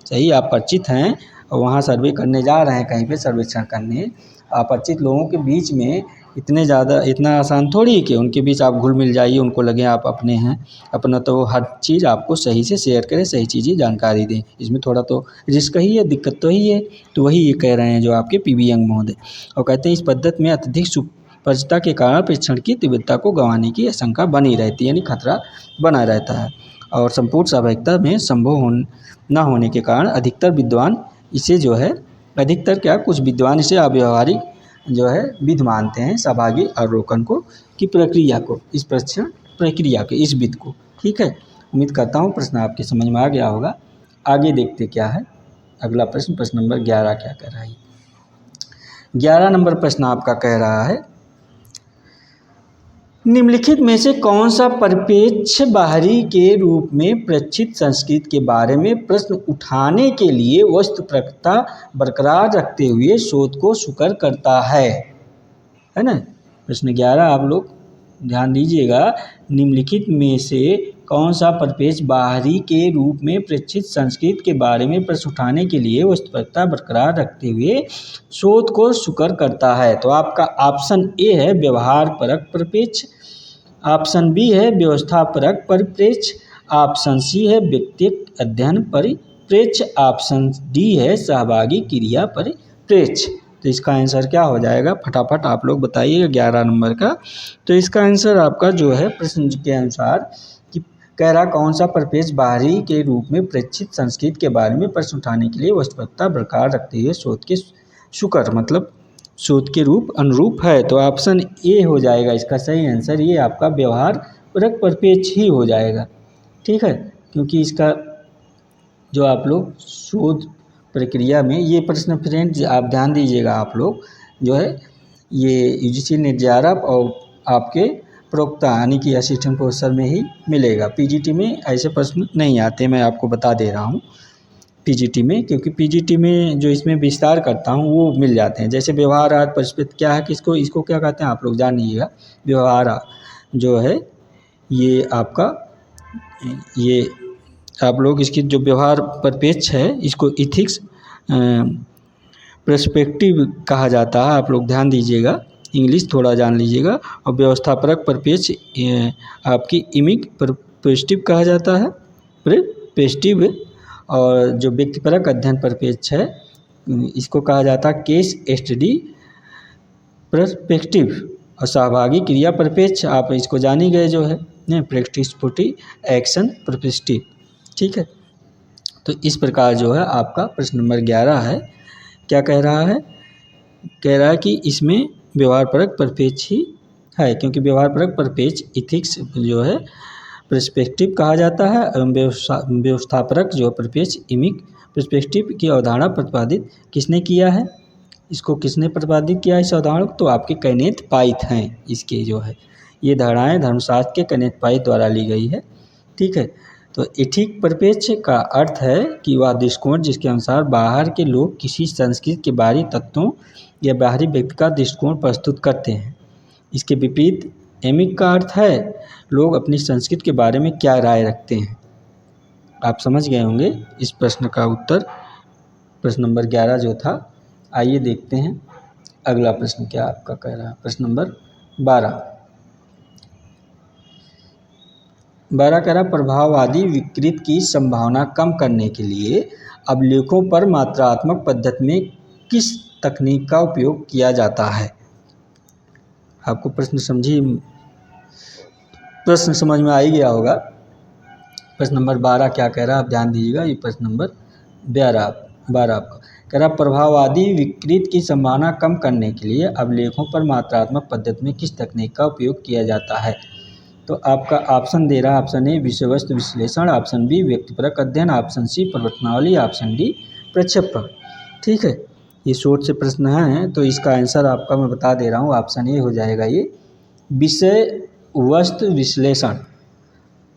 सही, आप परिचित हैं और वहाँ सर्वे करने जा रहे हैं, कहीं पे सर्वेक्षण करने, अपरिचित लोगों के बीच में इतना आसान थोड़ी है कि उनके बीच आप घुल मिल जाइए, उनको लगे आप अपने हैं। अपना तो हर चीज़ आपको सही से शेयर करें, सही चीज़ें जानकारी दें, इसमें थोड़ा तो रिस्क ही है, दिक्कत तो ही है। तो वही ये कह रहे हैं जो आपके पी.वी. यंग महोदय, और कहते हैं इस पद्धति में अत्यधिक सुपरिचितता के कारण प्रेक्षण की तीव्रता को गंवाने की आशंका बनी रहती है, यानी खतरा बना रहता है। और संपूर्ण सहभागिता में संभव न होने के कारण अधिकतर विद्वान इसे जो है, अधिकतर क्या कुछ विद्वान इसे अव्यावहारिक जो है विधि मानते हैं, सहभागी अवलोकन को की प्रक्रिया को, इस प्रेक्षण प्रक्रिया के इस विधि को। ठीक है, उम्मीद करता हूँ प्रश्न आपके समझ में आ गया होगा। आगे देखते क्या है अगला प्रश्न, प्रश्न नंबर 11 क्या कह रहा है। 11 नंबर प्रश्न आपका कह रहा है निम्नलिखित में से कौन सा परिप्रेक्ष्य बाहरी के रूप में प्रेक्षित संस्कृति के बारे में प्रश्न उठाने के लिए वस्तुपरकता बरकरार रखते हुए शोध को सुकर करता है ना। प्रश्न 11 आप लोग ध्यान दीजिएगा, निम्नलिखित में से कौन सा परिप्रेक्ष्य बाहरी के रूप में प्रेक्षित संस्कृति के बारे में प्रश्न उठाने के लिए वस्तुपरकता बरकरार रखते हुए शोध को सुकर करता है। तो आपका ऑप्शन ए है व्यवहार परक परिप्रेक्ष्य, ऑप्शन बी है व्यवस्था परक परिप्रेक्ष्य, ऑप्शन सी है व्यक्तिगत अध्ययन परिप्रेक्ष्य, ऑप्शन डी है सहभागी क्रिया परिप्रेक्ष्य। तो इसका आंसर क्या हो जाएगा, फटाफट आप लोग बताइएगा 11 नंबर का। तो इसका आंसर आपका जो है प्रश्न के अनुसार कि कह रहा कौन सा परिप्रेक्ष्य बाहरी के रूप में प्रेक्षित संस्कृति के बारे में प्रश्न उठाने के लिए वस्तुपरकता बरकरार रखते हुए शोध के सुकर मतलब शोध के रूप अनुरूप है। तो ऑप्शन ए हो जाएगा इसका सही आंसर, ये आपका व्यवहार परक परिप्रेक्ष्य ही हो जाएगा। ठीक है, क्योंकि इसका जो आप लोग शोध प्रक्रिया में ये प्रश्न फ्रेंड्स आप ध्यान दीजिएगा, आप लोग जो है ये यूजीसी नेट जेआरएफ और आपके प्रवक्ता यानी कि असिस्टेंट प्रोफेसर में ही मिलेगा, पीजीटी में ऐसे प्रश्न नहीं आते, मैं आपको बता दे रहा हूँ पीजीटी में, क्योंकि पीजीटी में जो इसमें विस्तार करता हूँ वो मिल जाते हैं। जैसे व्यवहार परिप्रेक्ष्य क्या है, किसको इसको क्या कहते हैं आप लोग जान लीजिएगा। व्यवहार जो है ये आपका ये आप लोग इसकी जो व्यवहार परिप्रेक्ष्य है इसको इथिक्स पर्सपेक्टिव कहा जाता है, आप लोग ध्यान दीजिएगा, इंग्लिश थोड़ा जान लीजिएगा। और व्यवस्थापरक परिप्रेक्ष्य आपकी इमिक पर्सपेक्टिव कहा जाता है, पर्सपेक्टिव। और जो व्यक्तिपरक अध्ययन परिप्रेक्ष्य है इसको कहा जाता है केस स्टडी पर्सपेक्टिव। और सहभागी क्रिया परिप्रेक्ष्य आप इसको जान ही गए जो है प्रैक्टिसफुटी एक्शन पर्सपेक्टिव। ठीक है, तो इस प्रकार जो है आपका प्रश्न नंबर 11 है, क्या कह रहा है, कह रहा है कि इसमें व्यवहार परक परिप्रेक्ष्य ही है, क्योंकि व्यवहार परक परिप्रेक्ष्य इथिक्स जो है पर्सपेक्टिव कहा जाता है, एवं व्यवस्थापरक जो परिप्रेक्ष्य इमिक पर्सपेक्टिव की अवधारणा प्रतिपादित किसने किया है, इसको किसने प्रतिपादित किया इस अवधारणा को, तो आपके कैनेथ पाइथ हैं। इसके जो है ये धारणाएं धर्मशास्त्र के कैनेथ पाइथ द्वारा ली गई है। ठीक है, तो एथिक परिप्रेक्ष्य का अर्थ है कि वह दृष्टिकोण जिसके अनुसार बाहर के लोग किसी संस्कृति के बाहरी तत्वों या बाहरी व्यक्ति का दृष्टिकोण प्रस्तुत करते हैं। इसके विपरीत एमिक का अर्थ है लोग अपनी संस्कृति के बारे में क्या राय रखते हैं। आप समझ गए होंगे इस प्रश्न का उत्तर, प्रश्न नंबर 11 जो था। आइए देखते हैं अगला प्रश्न क्या आपका कह रहा है, प्रश्न नंबर 12 कह रहा प्रभाववादी विकृति की संभावना कम करने के लिए अभिलेखों पर मात्रात्मक पद्धति में किस तकनीक का उपयोग किया जाता है। आपको प्रश्न समझ में आ ही गया होगा। प्रश्न नंबर 12 क्या कह रहा है, आप ध्यान दीजिएगा। ये प्रश्न नंबर 12 आपका कह रहा, प्रभाववादी विकृति की संभावना कम करने के लिए अभिलेखों पर मात्रात्मक पद्धति में किस तकनीक का उपयोग किया जाता है। तो आपका ऑप्शन दे रहा है, ऑप्शन ए विषय-वस्तु विश्लेषण, ऑप्शन बी व्यक्तिपरक अध्ययन, ऑप्शन सी प्रवर्तनावली, ऑप्शन डी प्रक्षेपण। ठीक है, ये शॉर्ट से प्रश्न हैं, तो इसका आंसर आपका मैं बता दे रहा हूँ, ऑप्शन ए हो जाएगा। ये विषय वस्तु विश्लेषण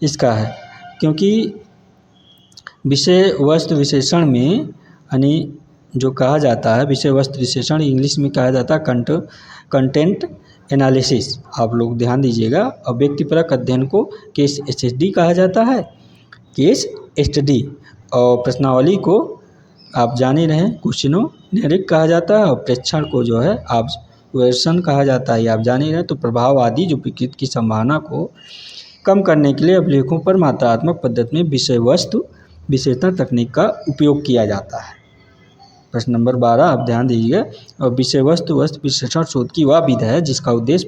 इसका है, क्योंकि विषय वस्तु विश्लेषण में यानी जो कहा जाता है, विषय वस्तु विश्लेषण इंग्लिश में कहा जाता है कंटेंट एनालिसिस, आप लोग ध्यान दीजिएगा। और व्यक्तिपरक अध्ययन को केस स्टडी कहा जाता है, केस स्टडी। और प्रश्नावली को आप जान ही रहे हैं, क्वेश्चनों कहा जाता है। और प्रेक्षण को जो है ऑब्जर्वेशन कहा जाता है, ये आप जान ही रहे हैं। तो प्रभाववादी जो विकृति की संभावना को कम करने के लिए अभिलेखों पर मात्रात्मक पद्धति में विषय वस्तु विश्लेषण तकनीक का उपयोग किया जाता है। प्रश्न नंबर 12 आप ध्यान दीजिएगा। और विषय वस्तु विश्लेषण शोध की वह विधा है जिसका उद्देश्य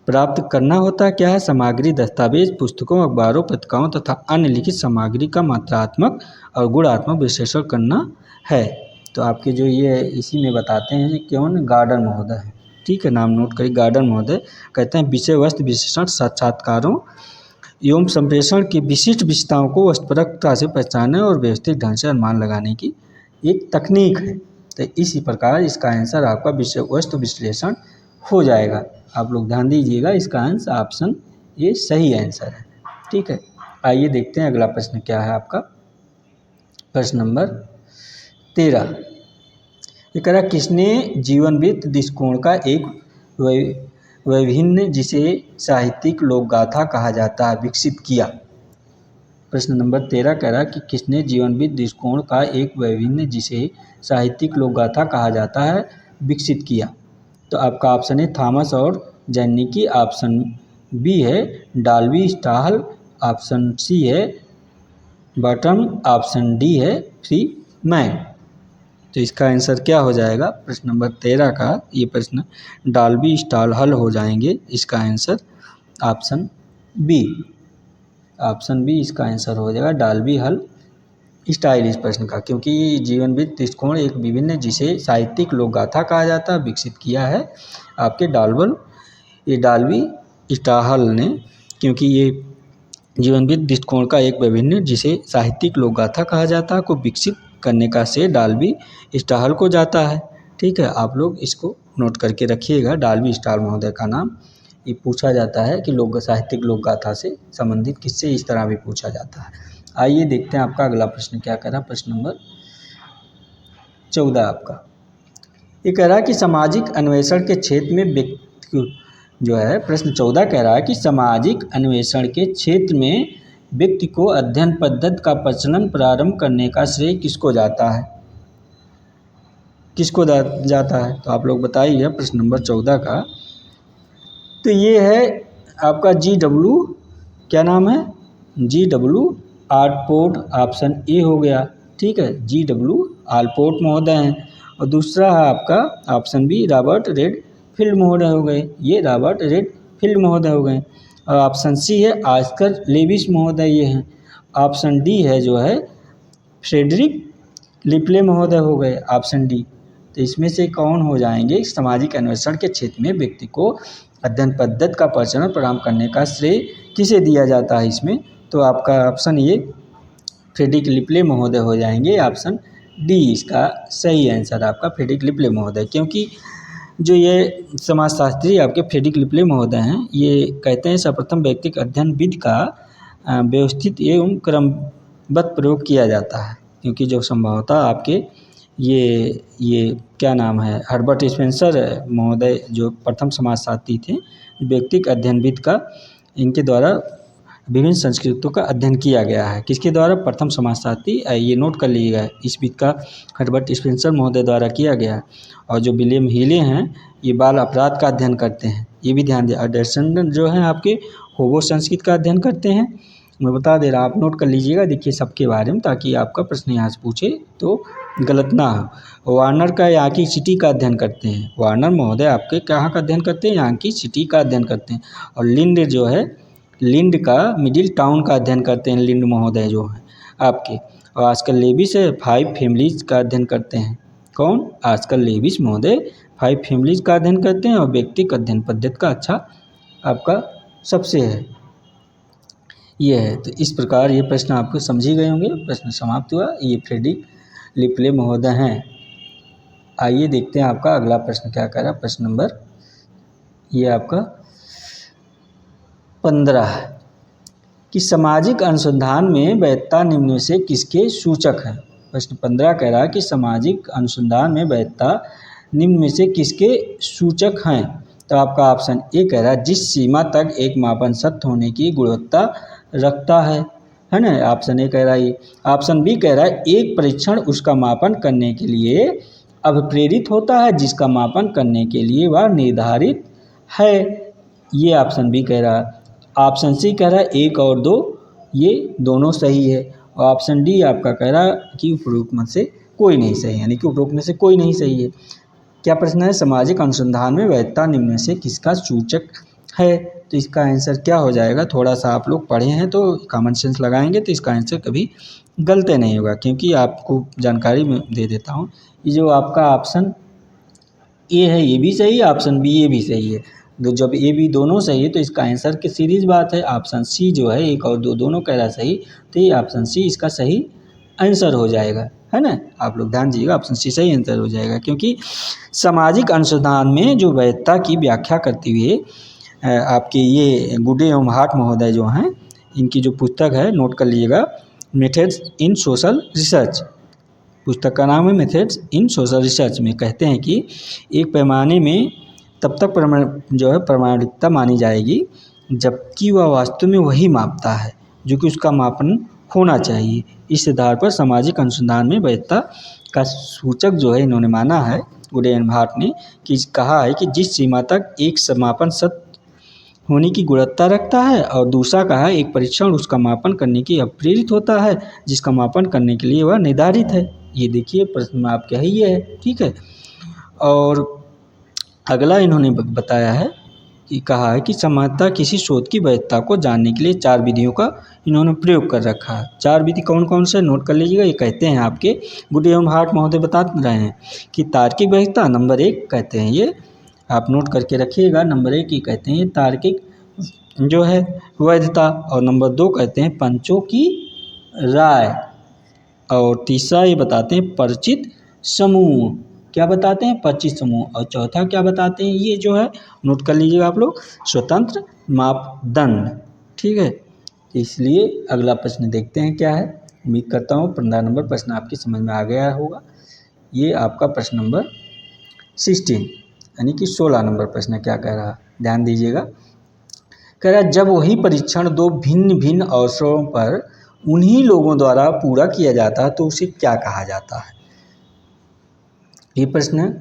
प्राप्त करना होता है क्या है, सामग्री, दस्तावेज, पुस्तकों, अखबारों, पत्रिकाओं तथा अन्य लिखित सामग्री का मात्रात्मक और गुणात्मक विश्लेषण करना है। तो आपके जो ये इसी में बताते हैं कि कौन, गार्डन महोदय है। ठीक है, नाम नोट करिए, गार्डन महोदय कहते हैं विषय वस्तु विश्लेषण साक्षात्कारों एवं संप्रेषण की विशिष्ट विशेषताओं को वस्तुपरकता से पहचानने और व्यवस्थित ढंग से अनुमान लगाने की एक तकनीक है। तो इसी प्रकार इसका आंसर आपका विषय वस्तु विश्लेषण हो जाएगा। आप लोग ध्यान दीजिएगा, इसका आंसर ऑप्शन ये सही आंसर है। ठीक है, आइए देखते हैं अगला प्रश्न क्या है आपका। प्रश्न नंबर 13 ये कह रहा, किसने जीवनवृत्त दृष्टिकोण का एक विभिन्न जिसे साहित्यिक लोकगाथा कहा जाता है विकसित किया। प्रश्न नंबर 13 कह रहा है कि किसने जीवनवृत्त दृष्टिकोण का एक विभिन्न जिसे साहित्यिक लोकगाथा कहा जाता है विकसित किया। तो आपका ऑप्शन है थॉमस और जैनिकी, ऑप्शन बी है डाल्बी स्टाहल, ऑप्शन सी है बटम, ऑप्शन डी है फ्रीमैन। तो इसका आंसर क्या हो जाएगा प्रश्न नंबर 13 का, ये प्रश्न डाल्बी स्टाहल हो जाएंगे। इसका answer option B, option B इसका आंसर हो जाएगा, डाल्बी हल स्टाइल इस प्रश्न का, क्योंकि जीवनवृत्त दृष्टिकोण एक विभिन्न जिसे साहित्यिक लोकगाथा कहा जाता है विकसित किया है आपके डाल्बी स्टाहल ने। क्योंकि ये जीवनवृत्त दृष्टिकोण का एक विभिन्न जिसे साहित्यिक लोकगाथा कहा जाता है को विकसित करने का श्रेय डाल्बी स्टाहल को जाता है। ठीक है, आप लोग इसको नोट करके रखिएगा, डाल्बी स्टाहल महोदय का नाम। ये पूछा जाता है कि साहित्यिक लोकगाथा से संबंधित किससे इस तरह भी पूछा जाता है। आइए देखते हैं आपका अगला प्रश्न क्या कह रहा है। प्रश्न नंबर 14 आपका ये कह रहा है कि सामाजिक अन्वेषण के क्षेत्र में व्यक्ति जो है, प्रश्न 14 कह रहा है कि सामाजिक अन्वेषण के क्षेत्र में व्यक्ति को अध्ययन पद्धति का प्रचलन प्रारंभ करने का श्रेय किसको जाता है, किसको जाता है। तो आप लोग बताइए प्रश्न नंबर 14 का। तो ये है आपका GW, क्या नाम है, GW आलपोर्ट, ऑप्शन ए हो गया। ठीक है, GW आलपोर्ट महोदय हैं। और दूसरा है आपका ऑप्शन बी रॉबर्ट रेडफील्ड महोदय हो गए, ये रॉबर्ट रेडफील्ड महोदय हो गए। और ऑप्शन सी है ऑस्कर लेविस महोदय, ये हैं। ऑप्शन डी है जो है फ्रेडरिक लिपले महोदय हो गए, ऑप्शन डी। तो इसमें से कौन हो जाएंगे, सामाजिक अन्वेषण के क्षेत्र में व्यक्ति को अध्ययन पद्धति का प्रचलन प्रारंभ करने का श्रेय किसे दिया जाता है इसमें। तो आपका ऑप्शन ये फ्रेडरिक लिपले महोदय हो जाएंगे, ऑप्शन डी इसका सही आंसर आपका फ्रेडरिक लिपले महोदय। क्योंकि जो ये समाजशास्त्री आपके फ्रेडरिक लिपले महोदय हैं, ये कहते हैं सर्वप्रथम व्यक्तिगत अध्ययन विधि का व्यवस्थित एवं क्रमबद्ध प्रयोग किया जाता है। क्योंकि जो संभवतः आपके ये क्या नाम है, हर्बर्ट स्पेंसर महोदय जो प्रथम समाजशास्त्री थे, व्यक्तिगत अध्ययन विधि का इनके द्वारा विभिन्न संस्कृतों का अध्ययन किया गया है। किसके द्वारा, प्रथम समाजशास्त्री, ये नोट कर लीजिएगा, इस विधि का हर्बर्ट स्पेंसर महोदय द्वारा किया गया है। और जो विलियम हीले हैं ये बाल अपराध का अध्ययन करते हैं, ये भी ध्यान दें। एंडरसन जो हैं आपके होमो संस्कृत का अध्ययन करते हैं। मैं बता दे रहा, आप नोट कर लीजिएगा, देखिए सबके बारे में, ताकि आपका प्रश्न यहाँ से पूछे तो गलत ना हो। वार्नर का यहाँ की सिटी का अध्ययन करते हैं। वार्नर महोदय आपके कहाँ का अध्ययन करते हैं? यहाँ की सिटी का अध्ययन करते हैं। और लिंड जो है, लिंड का मिडिल टाउन का अध्ययन करते हैं, लिंड महोदय जो हैं आपके। और आजकल लेविस है 5 फैमिलीज का अध्ययन करते हैं। कौन? आजकल लेविस महोदय 5 फैमिलीज का अध्ययन करते हैं और व्यक्तिक अध्ययन पद्धति का अच्छा आपका सबसे है ये है। तो इस प्रकार ये प्रश्न आपको समझ ही गए होंगे। प्रश्न समाप्त हुआ। ये फ्रेडरिक लिपले महोदय हैं। आइए देखते हैं आपका अगला प्रश्न क्या कह रहा है। प्रश्न नंबर ये आपका 15 है कि सामाजिक अनुसंधान में वैधता निम्न में से किसके सूचक है। प्रश्न 15 कह रहा है कि सामाजिक अनुसंधान में वैधता निम्न में से किसके सूचक हैं। तो आपका ऑप्शन ए कह रहा है जिस सीमा तक एक मापन सत्य होने की गुणवत्ता रखता है ना। ऑप्शन ए कह रहा है ये। ऑप्शन बी कह रहा है एक परीक्षण उसका मापन करने के लिए अभिप्रेरित होता है जिसका मापन करने के लिए वह निर्धारित है। ये ऑप्शन बी कह रहा है। ऑप्शन सी कह रहा है 1 और 2 ये दोनों सही है। और ऑप्शन डी आपका कह रहा है कि उपरोक्त में से कोई नहीं सही, यानी कि उपरोक्त में से कोई नहीं सही है। क्या प्रश्न है? सामाजिक अनुसंधान में वैधता निम्न में से किसका सूचक है। तो इसका आंसर क्या हो जाएगा? थोड़ा सा आप लोग पढ़े हैं तो कॉमन सेंस लगाएंगे तो इसका आंसर कभी गलत नहीं होगा, क्योंकि आपको जानकारी में दे देता हूँ। ये जो आपका ऑप्शन ए है ये भी सही है, ऑप्शन बी ये भी सही है। जब ए बी दोनों सही है तो इसका आंसर की सीरीज बात है। ऑप्शन सी जो है 1 और 2 दोनों कह रहा है सही, तो ये ऑप्शन सी इसका सही आंसर हो जाएगा, है ना। आप लोग ध्यान दीजिएगा, ऑप्शन सी सही आंसर हो जाएगा। क्योंकि सामाजिक अनुसंधान में जो वैधता की व्याख्या करते हुए आपके ये गुडे एवं हार्ट महोदय जो हैं, इनकी जो पुस्तक है नोट कर लीजिएगा, मेथड्स इन सोशल रिसर्च। पुस्तक का नाम है मेथड्स इन सोशल रिसर्च। में कहते हैं कि एक पैमाने में तब तक प्रामाणिकता मानी जाएगी जबकि वह वास्तव में वही मापता है जो कि उसका मापन होना चाहिए। इस आधार पर सामाजिक अनुसंधान में वैधता का सूचक जो है इन्होंने माना है, गुडे एंड हार्ट ने, कि कहा है कि जिस सीमा तक एक समापन सत्य होने की गुणवत्ता रखता है, और दूसरा कहा है एक परीक्षण उसका मापन करने की प्रेरित होता है जिसका मापन करने के लिए वह निर्धारित है। ये देखिए प्रश्न में आपके ही ये है, ठीक है। और अगला इन्होंने बताया है कि कहा है कि सामान्यतः किसी शोध की वैधता को जानने के लिए 4 विधियों का इन्होंने प्रयोग कर रखा है। 4 विधि कौन कौन से नोट कर लीजिएगा। ये कहते हैं आपके गुडे एवं हार्ट महोदय बता रहे हैं कि तार्किक वैधता नंबर 1 कहते हैं, ये आप नोट करके रखिएगा। नंबर 1 ये कहते हैं तार्किक जो है वैधता, और नंबर 2 कहते हैं पंचों की राय, और तीसरा ये बताते हैं परिचित समूह। क्या बताते हैं? परिचित समूह। और चौथा क्या बताते हैं? ये जो है नोट कर लीजिएगा आप लोग, स्वतंत्र मापदंड, ठीक है। इसलिए अगला प्रश्न देखते हैं क्या है। उम्मीद करता हूँ 15 नंबर प्रश्न आपकी समझ में आ गया होगा। ये आपका प्रश्न नंबर 16 यानी कि 16 नंबर प्रश्न क्या कह रहा है, ध्यान दीजिएगा। कह रहा है जब वही परीक्षण 2 भिन्न भिन्न अवसरों पर उन्हीं लोगों द्वारा पूरा किया जाता है तो उसे क्या कहा जाता है। ये प्रश्न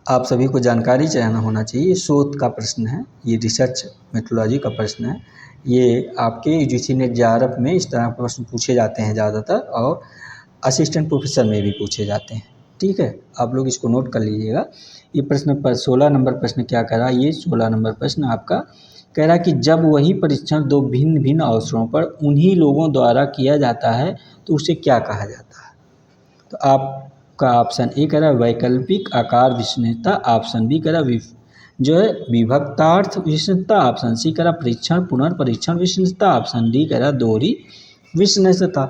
आप सभी को जानकारी चाहना होना चाहिए। ये शोध का प्रश्न है, ये रिसर्च मेथोडोलॉजी का प्रश्न है। ये आपके यूजीसी नेट जेआरएफ में इस तरह के प्रश्न पूछे जाते हैं ज़्यादातर, और असिस्टेंट प्रोफेसर में भी पूछे जाते हैं, ठीक है। आप लोग इसको नोट कर लीजिएगा। ये प्रश्न पर 16 नंबर प्रश्न क्या कह रहा है, ये 16 नंबर प्रश्न आपका कह रहा है कि जब वही परीक्षण 2 भिन्न भिन्न अवसरों पर उन्हीं लोगों द्वारा किया जाता है तो उसे क्या कहा जाता है। तो आपका ऑप्शन ए कह रहा है वैकल्पिक आकार विश्वसनीयता, ऑप्शन बी कह रहा है जो है विभक्तार्थ विश्वसनीयता, ऑप्शन सी कह रहा परीक्षण पुनर्परीक्षण विश्वसनीयता, ऑप्शन डी कह रहा दोहरी विश्वसनीयता,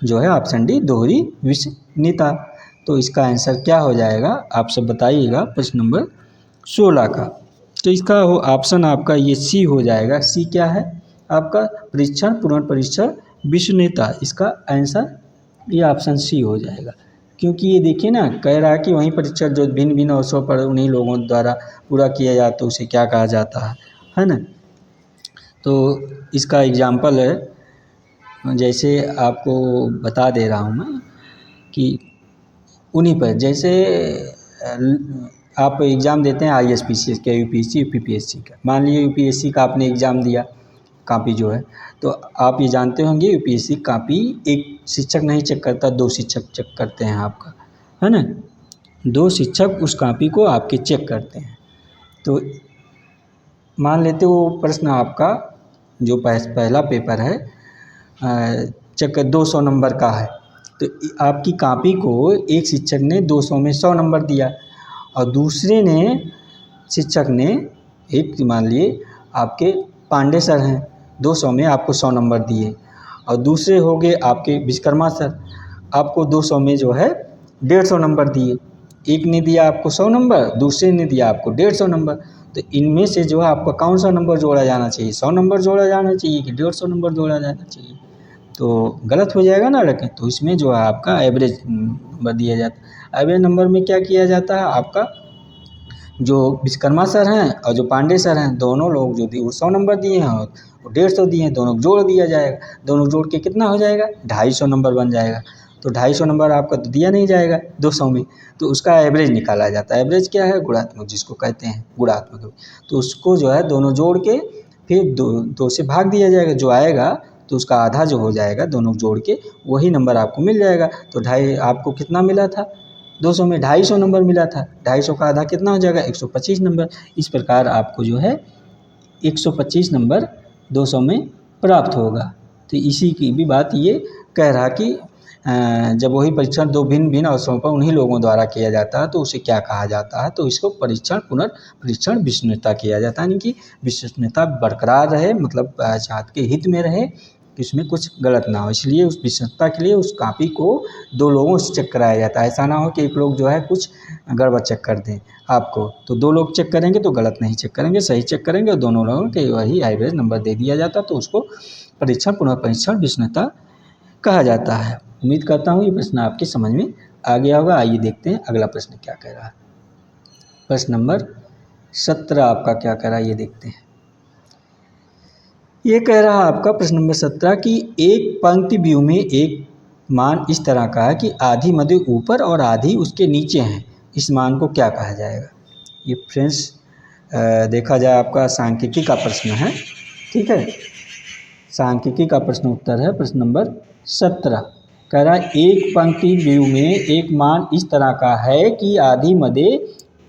जो है ऑप्शन डी दोहरी विश्वसनीयता। तो इसका आंसर क्या हो जाएगा आप सब बताइएगा प्रश्न नंबर 16 का। तो इसका ऑप्शन आपका ये सी हो जाएगा। सी क्या है आपका? परीक्षण पुनर्परीक्षण विश्वसनीयता। इसका आंसर ये ऑप्शन सी हो जाएगा, क्योंकि ये देखिए ना कह रहा है कि वही परीक्षण जो भिन्न भिन्न अवसरों पर उन्हीं लोगों द्वारा पूरा किया जाता है उसे क्या कहा जाता है ना। तो इसका एग्जाम्पल है, जैसे आपको बता दे रहा हूँ मैं कि उन्हीं पर, जैसे आप एग्ज़ाम देते हैं ISPCS का, UPSC UPPSC का। मान लीजिए UPSC का आपने एग्ज़ाम दिया, कापी जो है। तो आप ये जानते होंगे यूपीएससी कापी एक शिक्षक नहीं चेक करता, 2 शिक्षक चेक करते हैं आपका, है ना। 2 शिक्षक उस कापी को आपके चेक करते हैं। तो मान लेते वो प्रश्न आपका जो पहला पेपर है चेक 200 नंबर का है, तो आपकी कापी को एक शिक्षक ने 200 में 100 नंबर दिया और दूसरे ने शिक्षक ने एक मान लिए आपके पांडे सर हैं, 200 में आपको 100 नंबर दिए और दूसरे हो गए आपके विश्वकर्मा सर, आपको 200 में जो है 150 नंबर दिए। एक ने दिया आपको 100 नंबर, दूसरे ने दिया आपको 150 नंबर। तो इनमें से जो है आपका कौन सा नंबर जोड़ा जाना चाहिए, 100 नंबर जोड़ा जाना चाहिए कि 150 नंबर जोड़ा जाना चाहिए? तो गलत हो जाएगा ना लड़के। तो इसमें जो है आपका एवरेज नंबर दिया जाता है। एवरेज नंबर में क्या किया जाता है, आपका जो विश्वकर्मा सर हैं और जो पांडे सर हैं, दोनों लोग जो दिए वो 100 नंबर दिए हैं और 150 दिए हैं, दोनों को जोड़ दिया जाएगा। दोनों जोड़ के कितना हो जाएगा, 250 नंबर बन जाएगा। तो 250 नंबर आपका तो दिया नहीं जाएगा 200 में, तो उसका एवरेज निकाला जाता है। एवरेज क्या है, गुणात्मक जिसको कहते हैं, गुणात्मक। तो उसको जो है दोनों जोड़ के फिर दो से भाग दिया जाएगा, जो आएगा तो उसका आधा जो हो जाएगा दोनों जोड़ के वही नंबर आपको मिल जाएगा। तो आपको कितना मिला था, 200 में 250 नंबर मिला था, 250 का आधा कितना हो जाएगा, 125 नंबर। इस प्रकार आपको जो है 125 नंबर 200 में प्राप्त होगा। तो इसी की भी बात ये कह रहा कि जब वही परीक्षण 2 भिन्न भिन्न अवसरों पर उन्हीं लोगों द्वारा किया जाता है तो उसे क्या कहा जाता है, तो इसको पुनर्परीक्षण विश्वसनीयता किया जाता है। यानी कि विश्वसनीयता बरकरार रहे, मतलब छात्र के हित में रहे कि उसमें कुछ गलत ना हो, इसलिए उस विश्वसनीयता के लिए उस कापी को 2 लोगों से चेक कराया जाता है। ऐसा ना हो कि एक लोग जो है कुछ गड़बड़ चेक कर दें आपको, तो 2 लोग चेक करेंगे तो गलत नहीं चेक करेंगे, सही चेक करेंगे और दोनों लोगों के वही एवरेज नंबर दे दिया जाता, तो उसको पुनर्परीक्षण विश्वसनीयता कहा जाता है। उम्मीद करता हूँ ये प्रश्न आपके समझ में आ गया होगा। आइए देखते हैं अगला प्रश्न क्या कह रहा है। प्रश्न नंबर 17 आपका क्या कह रहा है, ये देखते हैं। ये कह रहा है आपका प्रश्न नंबर 17 कि एक पंक्ति व्यू में एक मान इस तरह का है कि आधी मध्य ऊपर और आधी उसके नीचे है, इस मान को क्या कहा जाएगा। ये फ्रेंड्स देखा जाए आपका सांख्यिकी का प्रश्न है, ठीक है। सांख्यिकी का प्रश्न उत्तर है प्रश्न नंबर 17। कह रहा है एक पंक्ति व्यू में एक मान इस तरह का है कि आधी मध्य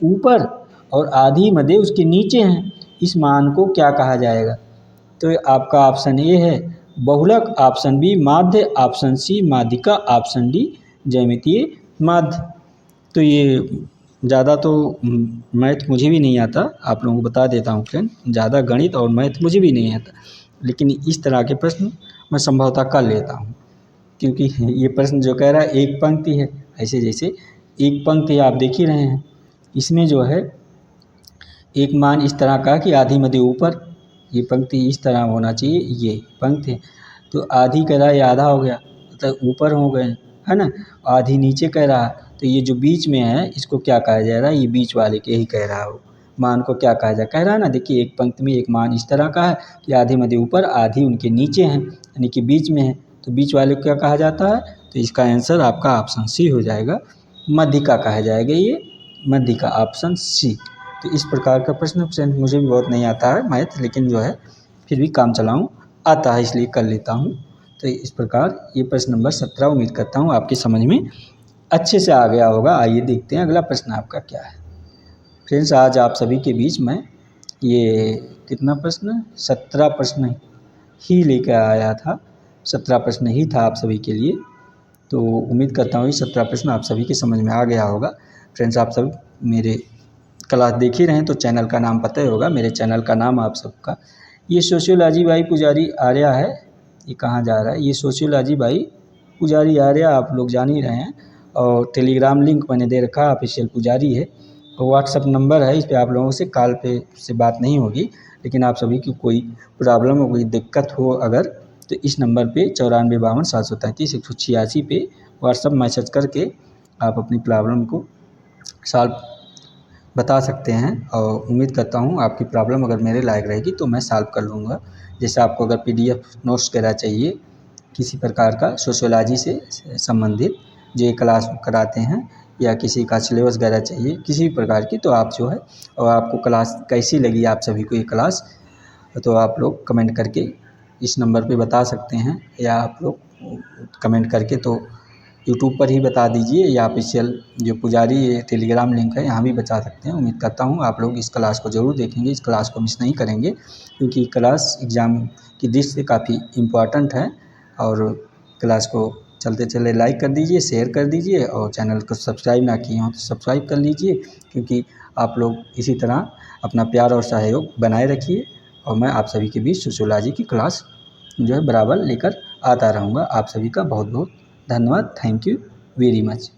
ऊपर और आधी मध्य उसके नीचे हैं, इस मान को क्या कहा जाएगा। तो आपका ऑप्शन ए है बहुलक, ऑप्शन बी माध्य, ऑप्शन सी माध्यिका, ऑप्शन डी ज्यामितीय माध्य। तो ये ज़्यादा तो मैथ मुझे भी नहीं आता, आप लोगों को बता देता हूँ फ्रेंड, ज़्यादा गणित और मैथ मुझे भी नहीं आता, लेकिन इस तरह के प्रश्न मैं संभवतः कर लेता हूँ, क्योंकि ये प्रश्न जो कह रहा है एक पंक्ति है, ऐसे जैसे एक पंक्ति आप देख ही रहे हैं, इसमें जो है एक मान इस तरह का कि आधी मध्य ऊपर, ये पंक्ति इस तरह होना चाहिए, ये पंक्ति है। तो आधी कह रहा है आधा हो गया, तो ऊपर हो गए, है ना। आधी नीचे कह रहा है, तो ये जो बीच में है इसको क्या कहा जा रहा है, ये बीच वाले के ही कह रहा है, वो मान को क्या कहा जाए, कह रहा है ना। देखिए एक पंक्ति में एक मान इस तरह का है कि आधी मध्य ऊपर आधी उनके नीचे हैं, यानी कि बीच में है, तो बीच वाले को क्या कहा जाता है। तो इसका आंसर आपका ऑप्शन सी हो जाएगा, मध्यिका कहा जाएगा, ये मध्यिका, ऑप्शन सी। तो इस प्रकार का प्रश्न फ्रेंड मुझे भी बहुत नहीं आता है मैथ, लेकिन जो है फिर भी काम चलाऊँ आता है, इसलिए कर लेता हूँ। तो इस प्रकार ये प्रश्न नंबर 17 उम्मीद करता हूँ आपकी समझ में अच्छे से आ गया होगा। आइए देखते हैं अगला प्रश्न आपका क्या है। फ्रेंड्स आज आप सभी के बीच में ये कितना प्रश्न, 17 प्रश्न ही लेकर आया था, 17 प्रश्न ही था आप सभी के लिए। तो उम्मीद करता हूँ ये 17 प्रश्न आप सभी के समझ में आ गया होगा। फ्रेंड्स आप सब मेरे क्लास देख ही रहे हैं तो चैनल का नाम पता ही होगा, मेरे चैनल का नाम आप सबका, ये सोशियोलॉजी भाई पुजारी आर्या है। ये कहाँ जा रहा है, ये सोशियोलॉजी भाई पुजारी आर्या, आप लोग जान ही रहे हैं। और टेलीग्राम लिंक मैंने दे रखा, ऑफिशियल पुजारी है। और व्हाट्सअप नंबर है, इस पर आप लोगों से कॉल पे से बात नहीं होगी, लेकिन आप सभी की कोई प्रॉब्लम हो, कोई दिक्कत हो अगर, तो इस नंबर पे 94 52 733 186 पे व्हाट्सअप मैसेज करके आप अपनी प्रॉब्लम को सॉल्व बता सकते हैं। और उम्मीद करता हूँ आपकी प्रॉब्लम अगर मेरे लायक रहेगी तो मैं सॉल्व कर लूँगा। जैसे आपको अगर PDF नोट्स वगैरह चाहिए किसी प्रकार का सोशियोलॉजी से संबंधित जो ये क्लास कराते हैं, या किसी का सिलेबस वगैरह चाहिए किसी भी प्रकार की, तो आप जो है, और आपको क्लास कैसी लगी आप सभी को ये क्लास, तो आप लोग कमेंट करके इस नंबर पे बता सकते हैं, या आप लोग कमेंट करके तो यूट्यूब पर ही बता दीजिए, या ऑफिशियल जो पुजारी टेलीग्राम लिंक है यहाँ भी बता सकते हैं। उम्मीद करता हूँ आप लोग इस क्लास को ज़रूर देखेंगे, इस क्लास को मिस नहीं करेंगे, क्योंकि क्लास एग्ज़ाम की दृष्टि से काफ़ी इम्पोर्टेंट है। और क्लास को चलते चले लाइक कर दीजिए, शेयर कर दीजिए, और चैनल को सब्सक्राइब ना किए हों तो सब्सक्राइब कर लीजिए, क्योंकि आप लोग इसी तरह अपना प्यार और सहयोग बनाए रखिए। और मैं आप सभी के बीच सोशियोलॉजी की क्लास जो है बराबर लेकर आता रहूँगा। आप सभी का बहुत बहुत धन्यवाद। Thank you very much.